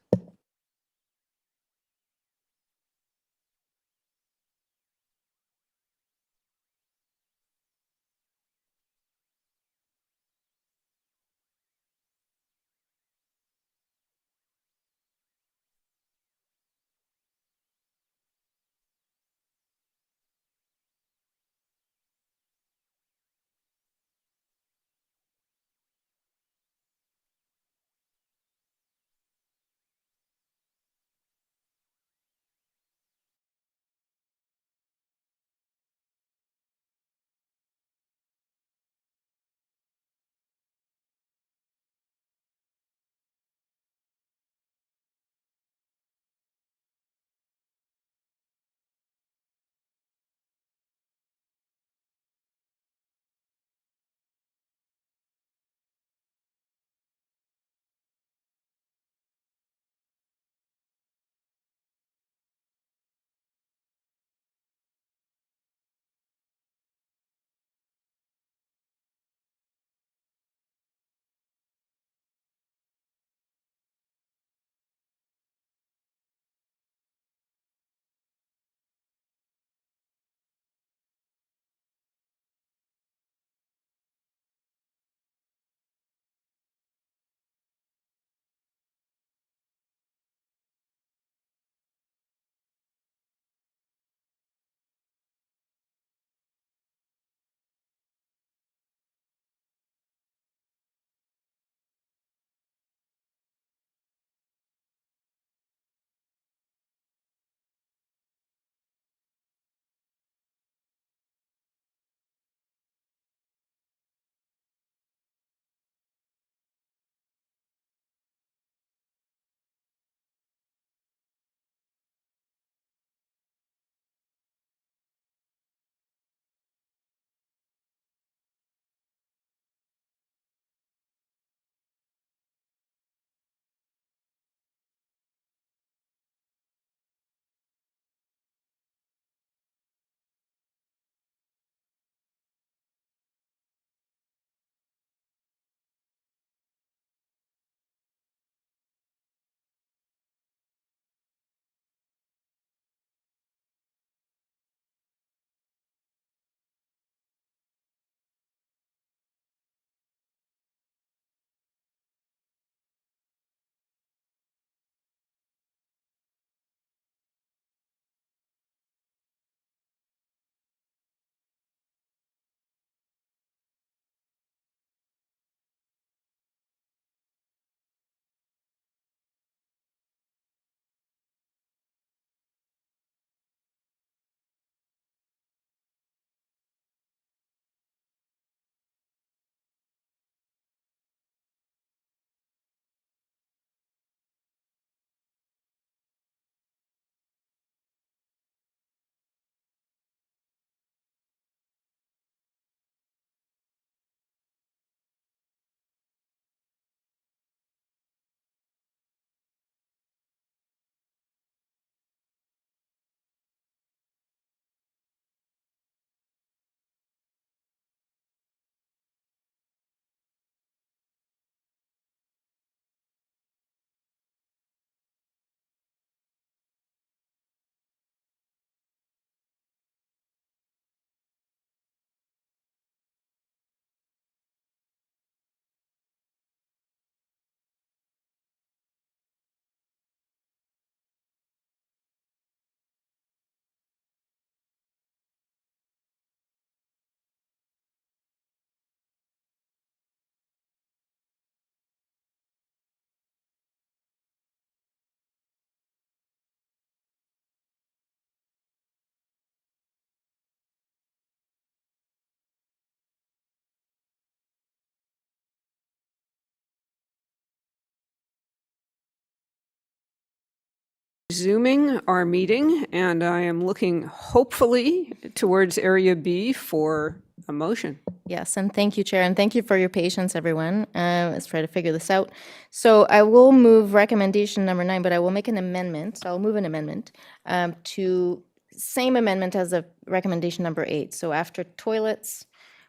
resuming our meeting, and I am looking hopefully towards Area B for a motion. Yes, and thank you, Chair, and thank you for your patience, everyone. Let's try to figure this out. So I will move recommendation number 9, but I will make an amendment. I'll move an amendment to same amendment as the recommendation number 8. So after toilets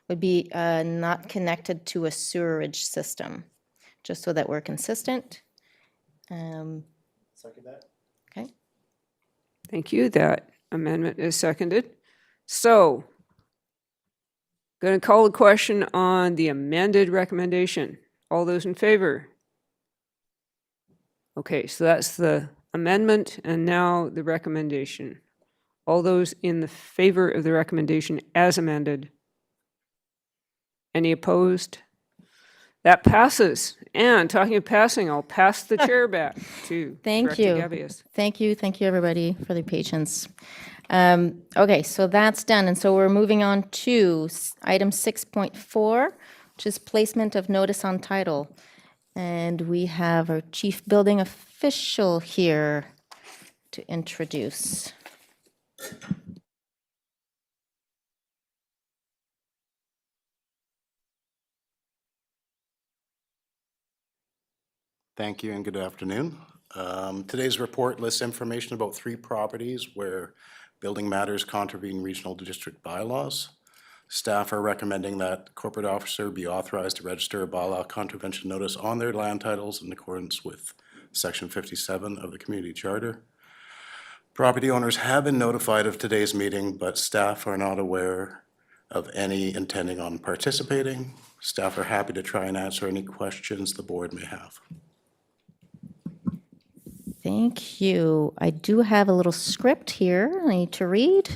would be not connected to a sewerage system, just so that we're consistent. Second that. Okay. Thank you. That amendment is seconded. So, going to call the question on the amended recommendation. All those in favor? Okay, so that's the amendment and now the recommendation. All those in the favor of the recommendation as amended? Any opposed? That passes. And talking of passing, I'll pass the chair back to Thank Director you. Gabius. Thank you, everybody, for the patience. Okay, so that's done, and so we're moving on to item 6.4, which is placement of notice on title. And we have our chief building official here to introduce. Thank you and good afternoon. Today's report lists information about 3 properties where building matters contravene regional district bylaws. Staff are recommending that corporate officer be authorized to register a bylaw contravention notice on their land titles in accordance with Section 57 of the Community Charter. Property owners have been notified of today's meeting, but staff are not aware of any intending on participating. Staff are happy to try and answer any questions the board may have. Thank you. I do have a little script here I need to read.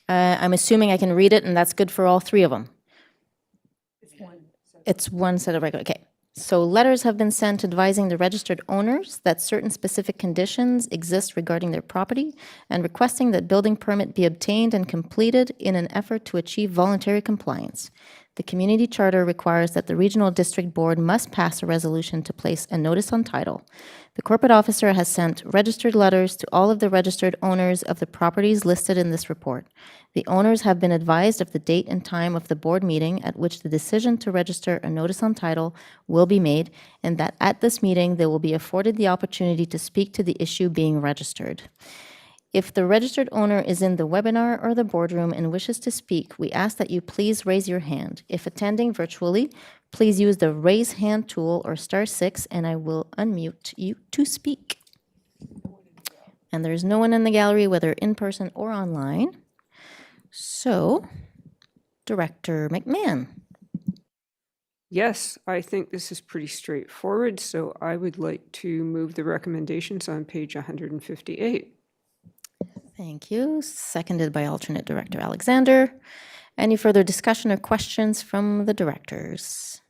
I'm assuming I can read it, and that's good for all 3 of them. It's one set of regular, okay. So letters have been sent advising the registered owners that certain specific conditions exist regarding their property and requesting that building permit be obtained and completed in an effort to achieve voluntary compliance. The community charter requires that the regional district board must pass a resolution to place a notice on title. The corporate officer has sent registered letters to all of the registered owners of the properties listed in this report. The owners have been advised of the date and time of the board meeting at which the decision to register a notice on title will be made, and that at this meeting they will be afforded the opportunity to speak to the issue being registered. If the registered owner is in the webinar or the boardroom and wishes to speak, we ask that you please raise your hand. If attending virtually, please use the raise hand tool or *6 and I will unmute you to speak. And there's no one in the gallery, whether in person or online. So, Director McMahon. Yes, I think this is pretty straightforward, so I would like to move the recommendations on page 158. Thank you. Seconded by alternate Director Alexander. Any further discussion or questions from the directors?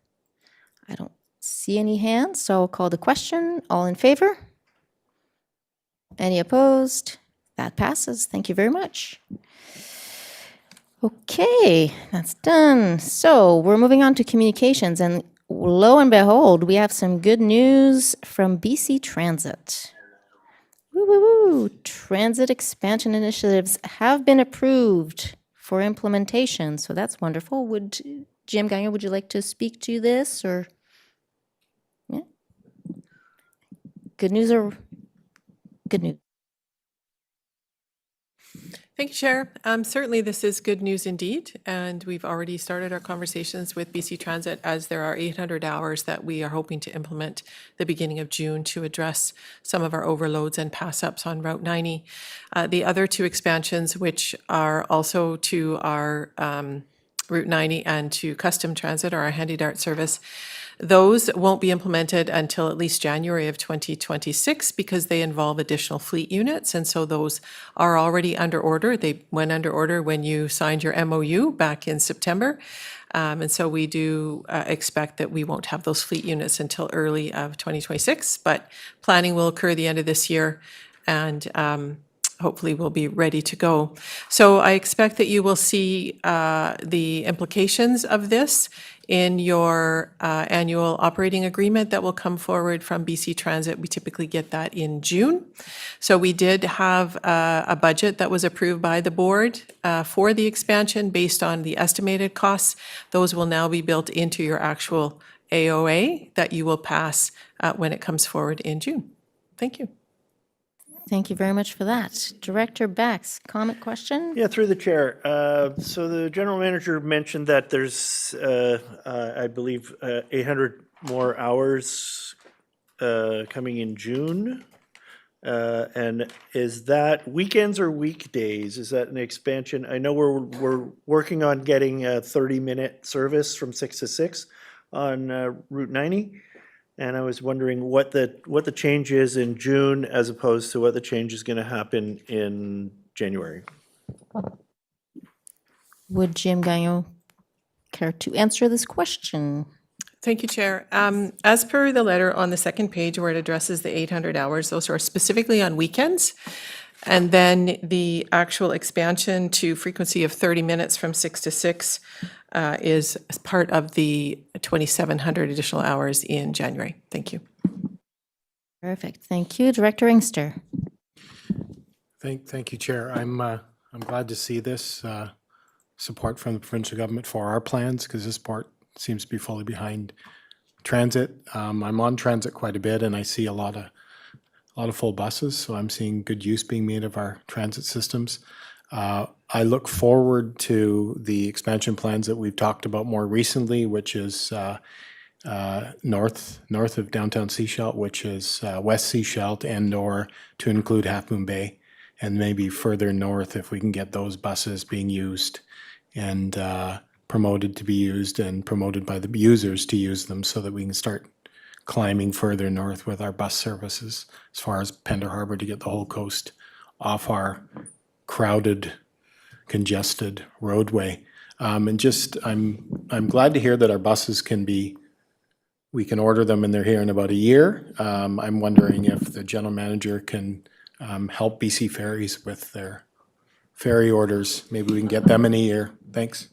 I don't see any hands, so I'll call the question. All in favor? Any opposed? That passes. Thank you very much. Okay, that's done. So we're moving on to communications, and lo and behold, we have some good news from BC Transit. Woo, woo, woo. Transit expansion initiatives have been approved for implementation, so that's wonderful. Jim Gagnon, would you like to speak to this, or? Yeah. Good news or good news? Thank you, Chair. Certainly, this is good news indeed, and we've already started our conversations with BC Transit as there are 800 hours that we are hoping to implement the beginning of June to address some of our overloads and pass-ups on Route 90. The other 2 expansions, which are also to our Route 90 and to Custom Transit, or our Handy Dart service, those won't be implemented until at least January of 2026 because they involve additional fleet units. And so those are already under order. They went under order when you signed your MOU back in September. And so we do expect that we won't have those fleet units until early of 2026, but planning will occur the end of this year. And hopefully will be ready to go. So I expect that you will see the implications of this in your annual operating agreement that will come forward from BC Transit. We typically get that in June. So we did have a budget that was approved by the board for the expansion based on the estimated costs. Those will now be built into your actual AOA that you will pass when it comes forward in June. Thank you. Thank you very much for that. Director Bax, comment, question? Yeah, through the chair. So the general manager mentioned that there's, I believe, 800 more hours coming in June. And is that weekends or weekdays? Is that an expansion? I know we're working on getting a 30-minute service from 6 to 6 on Route 90. And I was wondering what the change is in June as opposed to what the change is going to happen in January. Would Jim Gagnon care to answer this question? Thank you, Chair. As per the letter on the second page where it addresses the 800 hours, those are specifically on weekends. And then the actual expansion to frequency of 30 minutes from 6 to 6 is part of the 2,700 additional hours in January. Thank you. Perfect. Thank you. Director Inkster. Thank you, Chair. I'm glad to see this support from the provincial government for our plans, because this part seems to be fully behind transit. I'm on transit quite a bit, and I see a lot of full buses, so I'm seeing good use being made of our transit systems. I look forward to the expansion plans that we've talked about more recently, which is north of downtown Sechelt, which is West Sechelt, and/or to include Half Moon Bay, and maybe further north if we can get those buses being used and promoted to be used and promoted by the users to use them, so that we can start climbing further north with our bus services as far as Pender Harbor to get the whole coast off our crowded, congested roadway. And just, I'm glad to hear that our buses we can order them and they're here in about a year. I'm wondering if the general manager can help BC Ferries with their ferry orders. Maybe we can get them in a year. Thanks.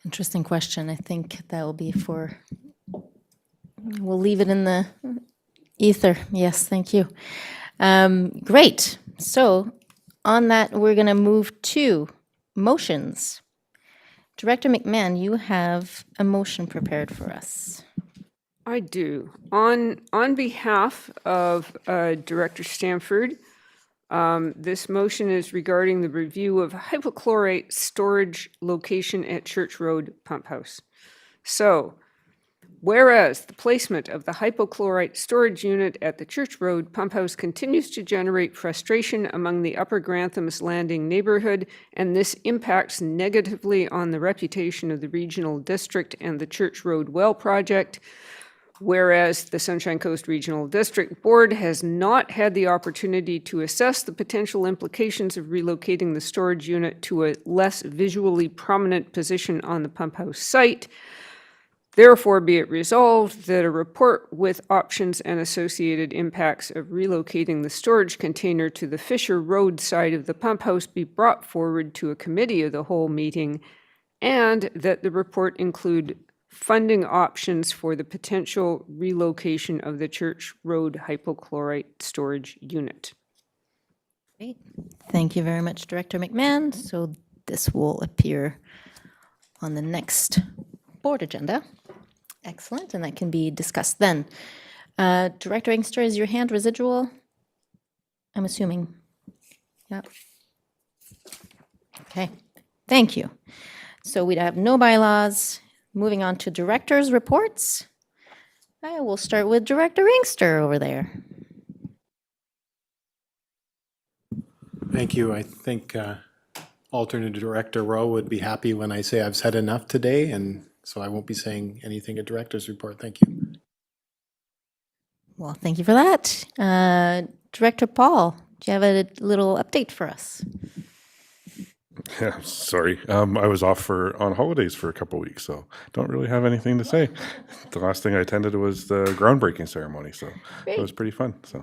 Interesting question. I think that will be we'll leave it in the ether. Yes, thank you. Great. So on that, we're going to move to motions. Director McMahon, you have a motion prepared for us. I do. On behalf of Director Stanford, this motion is regarding the review of hypochlorite storage location at Church Road Pump House. So, whereas the placement of the hypochlorite storage unit at the Church Road Pump House continues to generate frustration among the Upper Granthams Landing neighborhood, and this impacts negatively on the reputation of the regional district and the Church Road Well project. Whereas the Sunshine Coast Regional District Board has not had the opportunity to assess the potential implications of relocating the storage unit to a less visually prominent position on the pump house site, therefore be it resolved that a report with options and associated impacts of relocating the storage container to the Fisher Road side of the pump house be brought forward to a committee of the whole meeting, and that the report include funding options for the potential relocation of the Church Road hypochlorite storage unit. Great. Thank you very much, Director McMahon. So this will appear on the next board agenda. Excellent, and that can be discussed then. Director Inkster, is your hand residual? I'm assuming. Yep. Okay, thank you. So we have no bylaws. Moving on to directors' reports. I will start with Director Inkster over there. Thank you. I think alternate Director Rowe would be happy when I say I've said enough today, and so I won't be saying anything at director's report. Thank you. Well, thank you for that. Director Paul, do you have a little update for us? Yeah, sorry. I was off on holidays for a couple of weeks, so don't really have anything to say. The last thing I attended was the groundbreaking ceremony, so it was pretty fun. So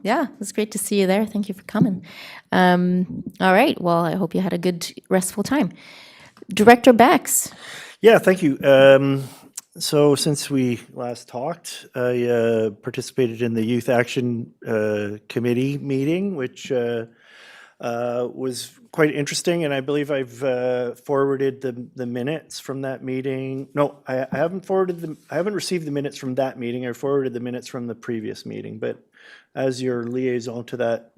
Yeah, it was great to see you there. Thank you for coming. All right. Well, I hope you had a good, restful time. Director Bax. Yeah, thank you. So since we last talked, I participated in the Youth Action Committee meeting, which was quite interesting, and I believe I've forwarded the minutes from that meeting. No, I haven't forwarded them. I haven't received the minutes from that meeting. I forwarded the minutes from the previous meeting, but as your liaison to that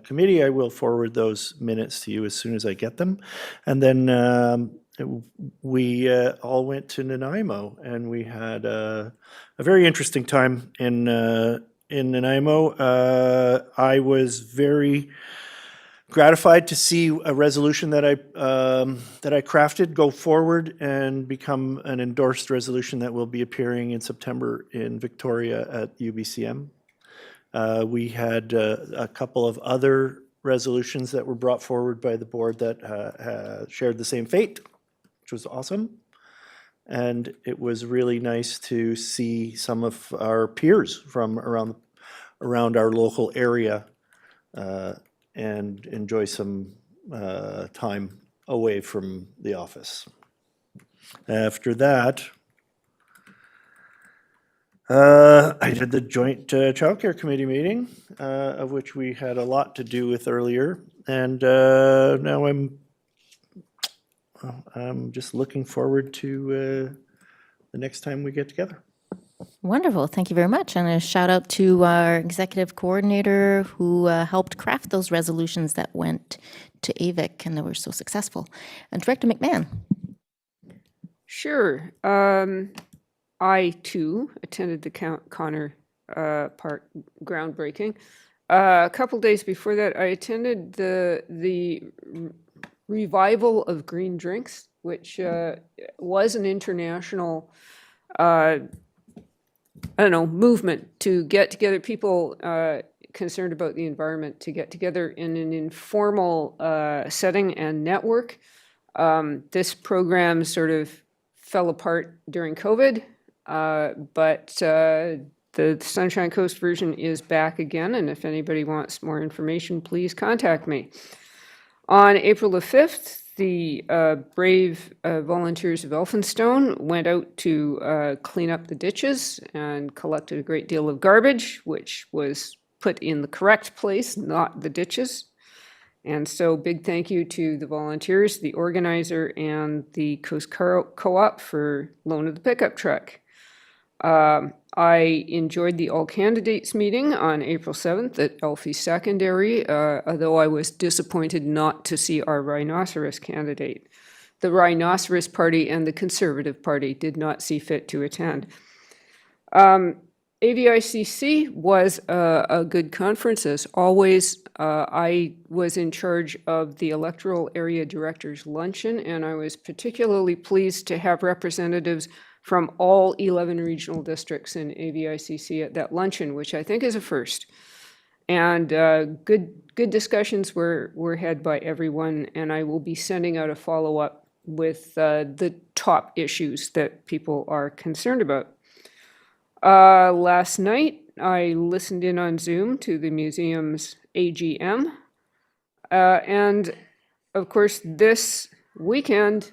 committee, I will forward those minutes to you as soon as I get them. And then we all went to Nanaimo, and we had a very interesting time in Nanaimo. I was very gratified to see a resolution that I crafted go forward and become an endorsed resolution that will be appearing in September in Victoria at UBCM. We had a couple of other resolutions that were brought forward by the board that shared the same fate, which was awesome. And it was really nice to see some of our peers from around our local area and enjoy some time away from the office. After that, I did the joint childcare committee meeting, of which we had a lot to do with earlier, and now I'm just looking forward to the next time we get together. Wonderful. Thank you very much. And a shout out to our executive coordinator who helped craft those resolutions that went to AVIC and that were so successful. And Director McMahon. Sure. I, too, attended the Connor Park groundbreaking. A couple days before that, I attended the revival of green drinks, which was an international movement to get together people concerned about the environment, to get together in an informal setting and network. This program sort of fell apart during COVID, but the Sunshine Coast version is back again, and if anybody wants more information, please contact me. On April the 5th, the brave volunteers of Elphinstone went out to clean up the ditches and collected a great deal of garbage, which was put in the correct place, not the ditches. And so big thank you to the volunteers, the organizer, and the Coast Co-op for loan of the pickup truck. I enjoyed the all candidates meeting on April 7th at Elfie Secondary, although I was disappointed not to see our rhinoceros candidate. The Rhinoceros Party and the Conservative Party did not see fit to attend. AVICC was a good conference, as always. I was in charge of the Electoral Area Directors Luncheon, and I was particularly pleased to have representatives from all 11 regional districts in AVICC at that luncheon, which I think is a first. And good discussions were had by everyone, and I will be sending out a follow-up with the top issues that people are concerned about. Last night, I listened in on Zoom to the museum's AGM. And of course, this weekend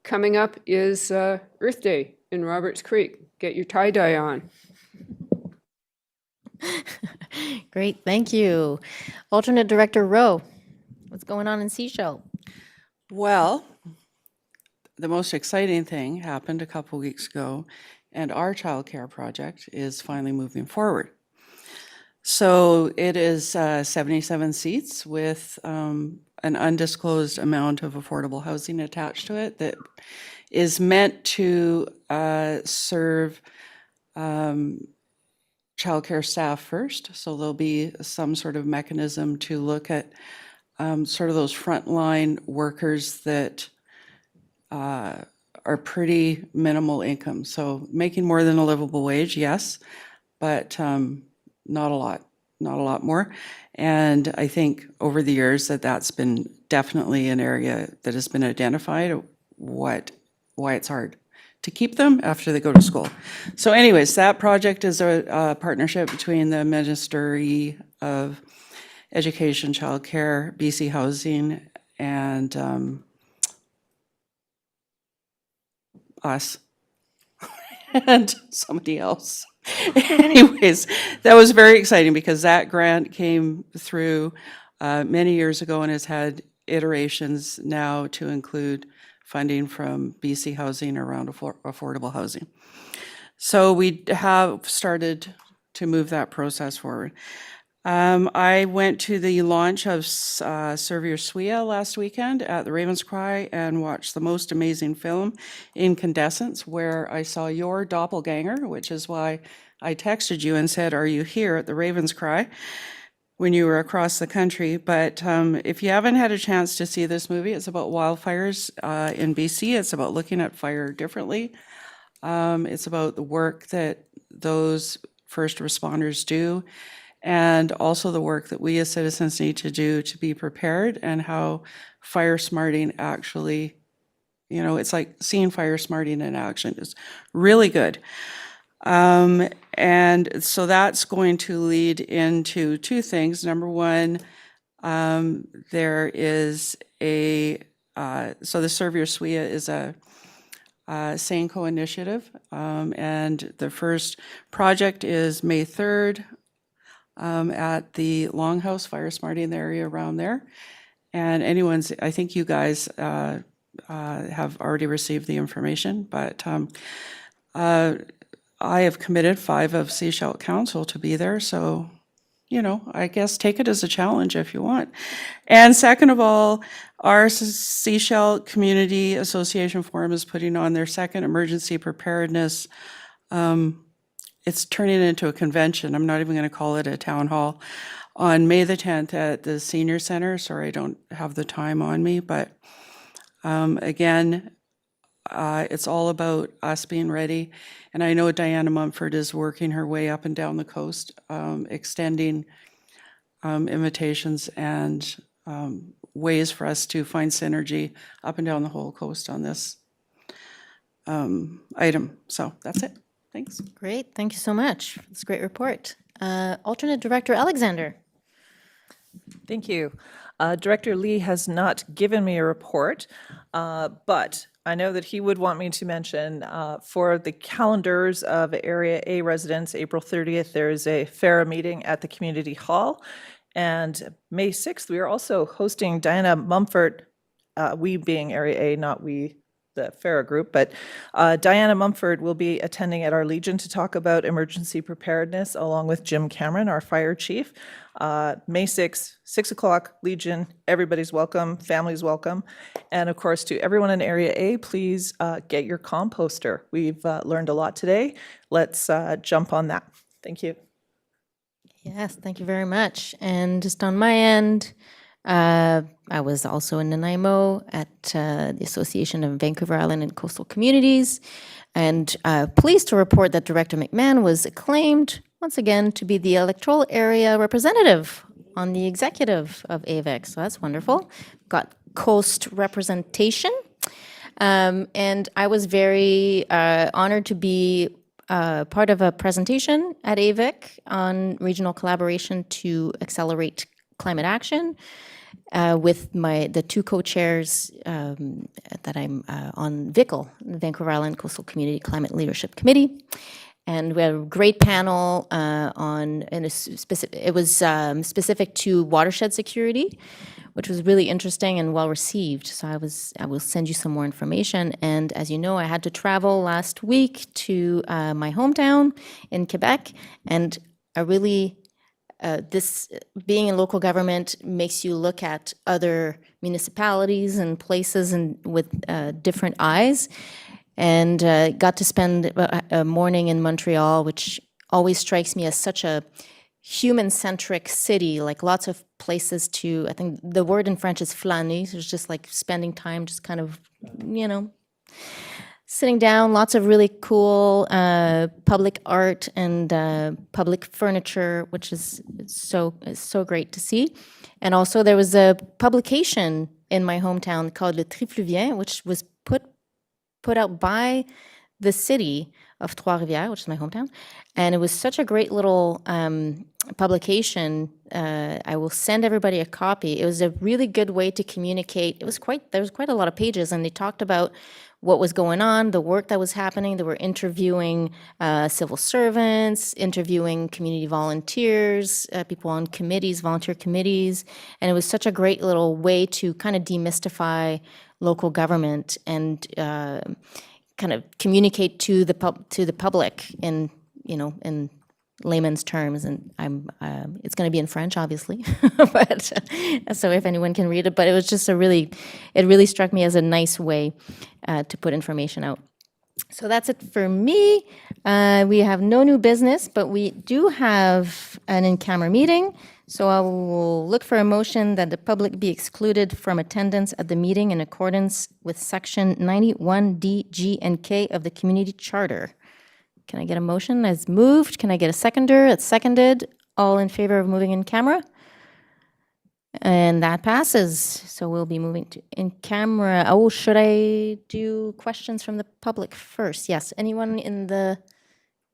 coming up is Earth Day in Roberts Creek. Get your tie-dye on. Great, thank you. Alternate Director Rowe, what's going on in Seashell? Well, the most exciting thing happened a couple weeks ago, and our childcare project is finally moving forward. So it is 77 seats with an undisclosed amount of affordable housing attached to it that is meant to serve childcare staff first. So there'll be some sort of mechanism to look at sort of those frontline workers that are pretty minimal income. So making more than a livable wage, yes, but not a lot more. And I think over the years that's been definitely an area that has been identified why it's hard to keep them after they go to school. So anyways, that project is a partnership between the Ministry of Education, Childcare, BC Housing, and us and somebody else. Anyways, that was very exciting because that grant came through many years ago and has had iterations now to include funding from BC Housing around affordable housing. So we have started to move that process forward. I went to the launch of Serve Your Suya last weekend at the Ravens Cry and watched the most amazing film, Incandescence, where I saw your doppelganger, which is why I texted you and said, "Are you here at the Ravens Cry?" when you were across the country. But if you haven't had a chance to see this movie, it's about wildfires in BC. It's about looking at fire differently. It's about the work that those first responders do, and also the work that we as citizens need to do to be prepared, and how fire smarting actually, you know, it's like seeing fire smarting in action is really good. And so that's going to lead into two things. Number one, there is so the Serve Your Suya is a Sanco initiative, and the first project is May 3rd at the Longhouse Fire Smarting area around there. And I think you guys have already received the information, but I have committed 5 of Seashell Council to be there, so, you know, I guess take it as a challenge if you want. And second of all, our Seashell Community Association Forum is putting on their second emergency preparedness. It's turning into a convention. I'm not even going to call it a town hall. On May the 10th at the Senior Center. Sorry, I don't have the time on me, but again, it's all about us being ready. And I know Diana Mumford is working her way up and down the coast, extending invitations and ways for us to find synergy up and down the whole coast on this item. So that's it. Thanks. Great, thank you so much. It's a great report. Alternate Director Alexander. Thank you. Director Lee has not given me a report, but I know that he would want me to mention for the calendars of Area A residents, April 30th, there is a FARA meeting at the Community Hall. And May 6th, we are also hosting Diana Mumford, we being Area A, not we, the FARA group, but Diana Mumford will be attending at our Legion to talk about emergency preparedness, along with Jim Cameron, our fire chief. May 6th, 6 o'clock, Legion, everybody's welcome, families welcome. And of course, to everyone in Area A, please get your composter. We've learned a lot today. Let's jump on that. Thank you. Yes, thank you very much. And just on my end, I was also in Nanaimo at the Association of Vancouver Island and Coastal Communities, and pleased to report that Director McMahon was acclaimed once again to be the electoral area representative on the executive of AVEC. So that's wonderful. Got coast representation, and I was very honored to be part of a presentation at AVEC on regional collaboration to accelerate climate action. With the 2 co-chairs that I'm on VICL, the Vancouver Island Coastal Community Climate Leadership Committee. And we had a great panel it was specific to watershed security, which was really interesting and well received. So I will send you some more information. And as you know, I had to travel last week to my hometown in Quebec, and I really this being in local government makes you look at other municipalities and places and with different eyes, and got to spend a morning in Montreal, which always strikes me as such a human-centric city, like lots of places to, I think the word in French is flâner, so it's just like spending time, just kind of, you know, sitting down, lots of really cool public art and public furniture, which is so great to see. And also there was a publication in my hometown called Le Trifluvien, which was put out by the city of Trois-Rivières, which is my hometown. And it was such a great little publication. I will send everybody a copy. It was a really good way to communicate. There was quite a lot of pages, and they talked about what was going on, the work that was happening. They were interviewing civil servants, interviewing community volunteers, people on committees, volunteer committees. And it was such a great little way to kind of demystify local government and kind of communicate to the public in layman's terms. And it's going to be in French, obviously, but so if anyone can read it. But it was just it really struck me as a nice way to put information out. So that's it for me. We have no new business, but we do have an in-camera meeting. So I will look for a motion that the public be excluded from attendance at the meeting in accordance with Section 91D, G, and K of the Community Charter. Can I get a motion as moved? Can I get a seconder? It's seconded. All in favor of moving in camera? And that passes. So we'll be moving to in camera. Oh, should I do questions from the public first? Yes. Anyone in the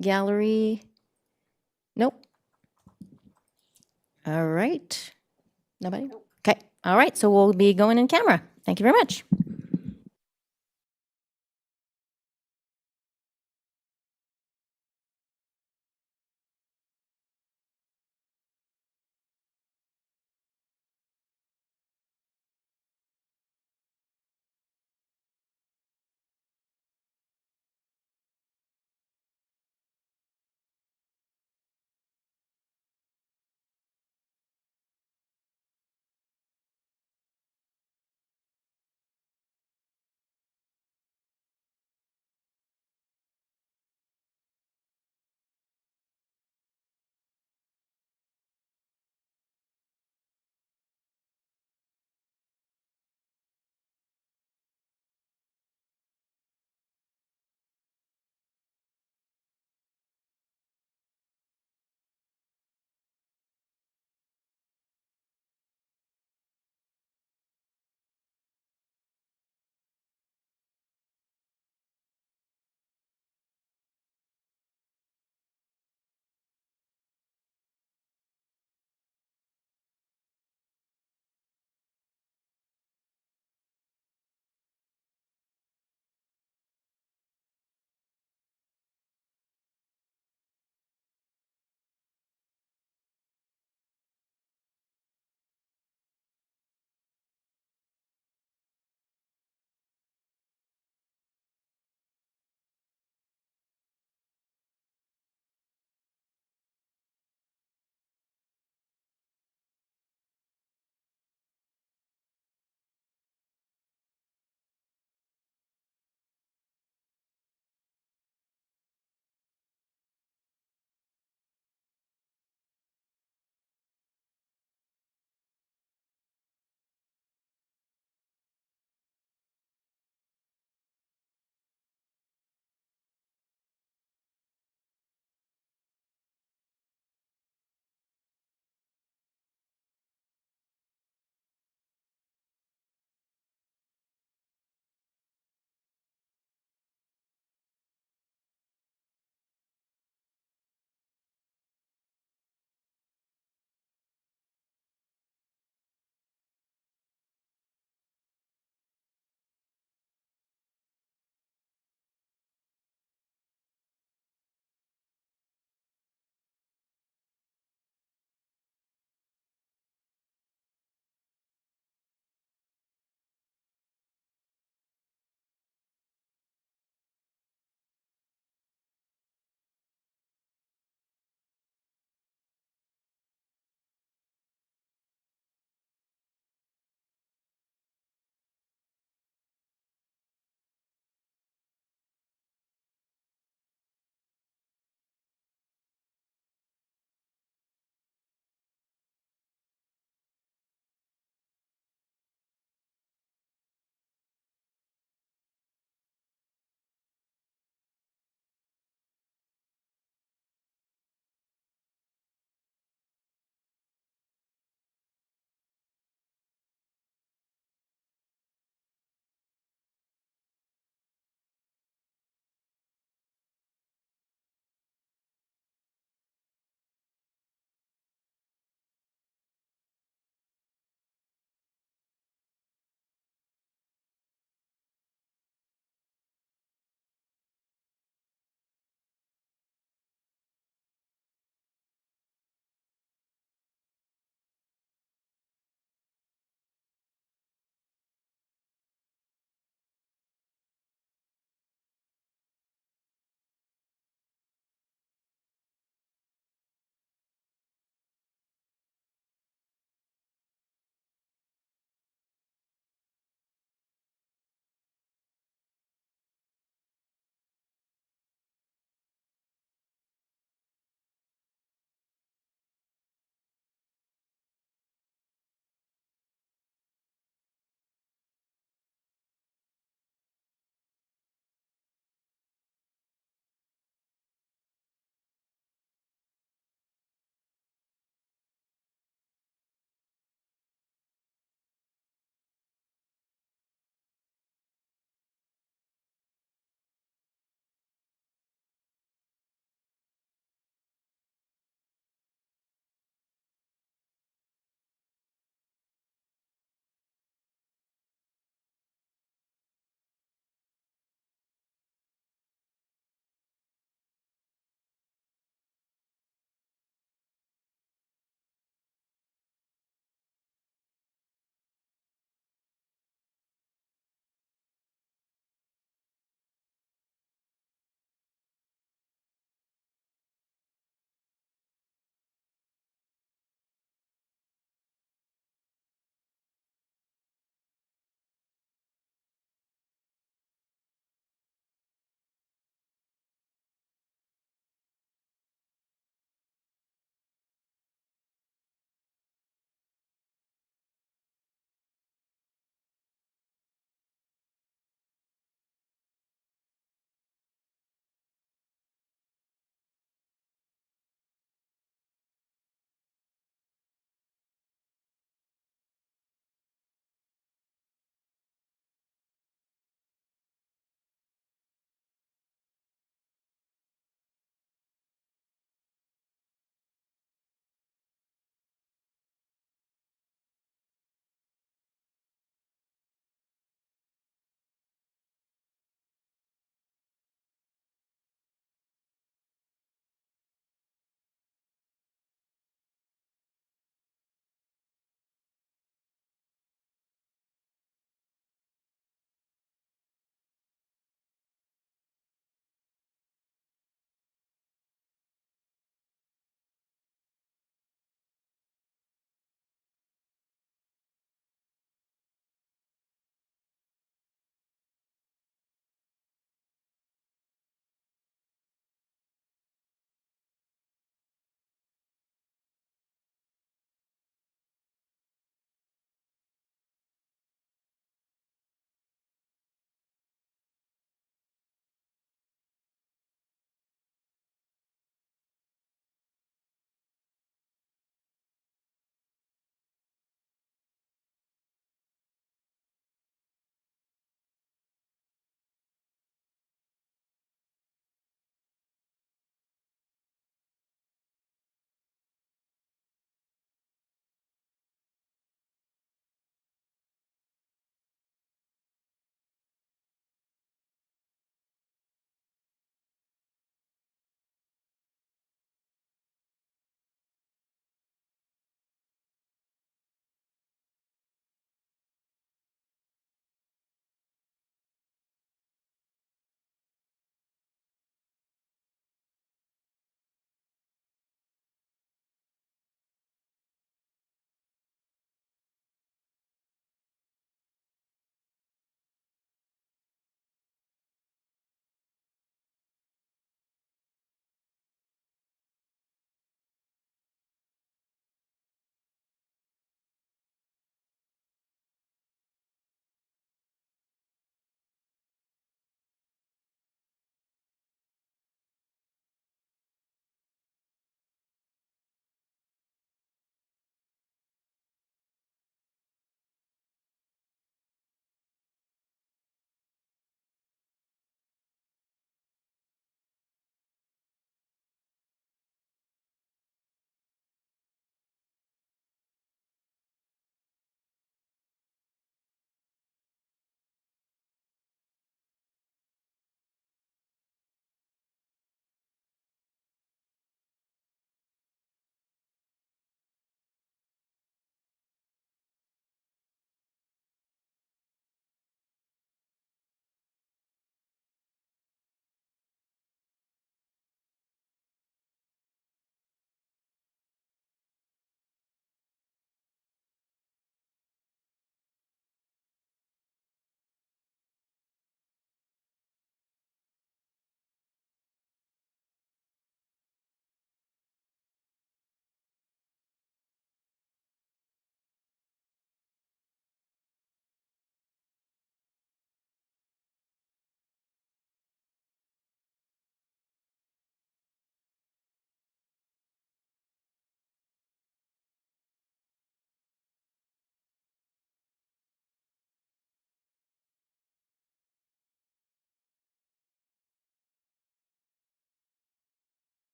gallery? Nope. All right. Nobody? Okay. All right. So we'll be going in camera. Thank you very much.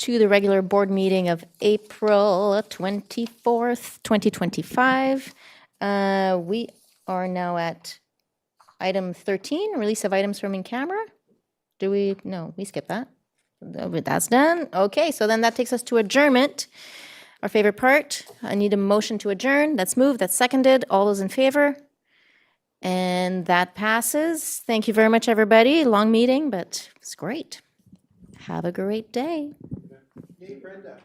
to the regular board meeting of April 24th, 2025. We are now at item 13, release of items from in camera. No, we skipped that. That's done. Okay, so then that takes us to adjournment, our favorite part. I need a motion to adjourn. That's moved, that's seconded. All those in favor? And that passes. Thank you very much, everybody. Long meeting, but it's great. Have a great day. Hey, Brenda.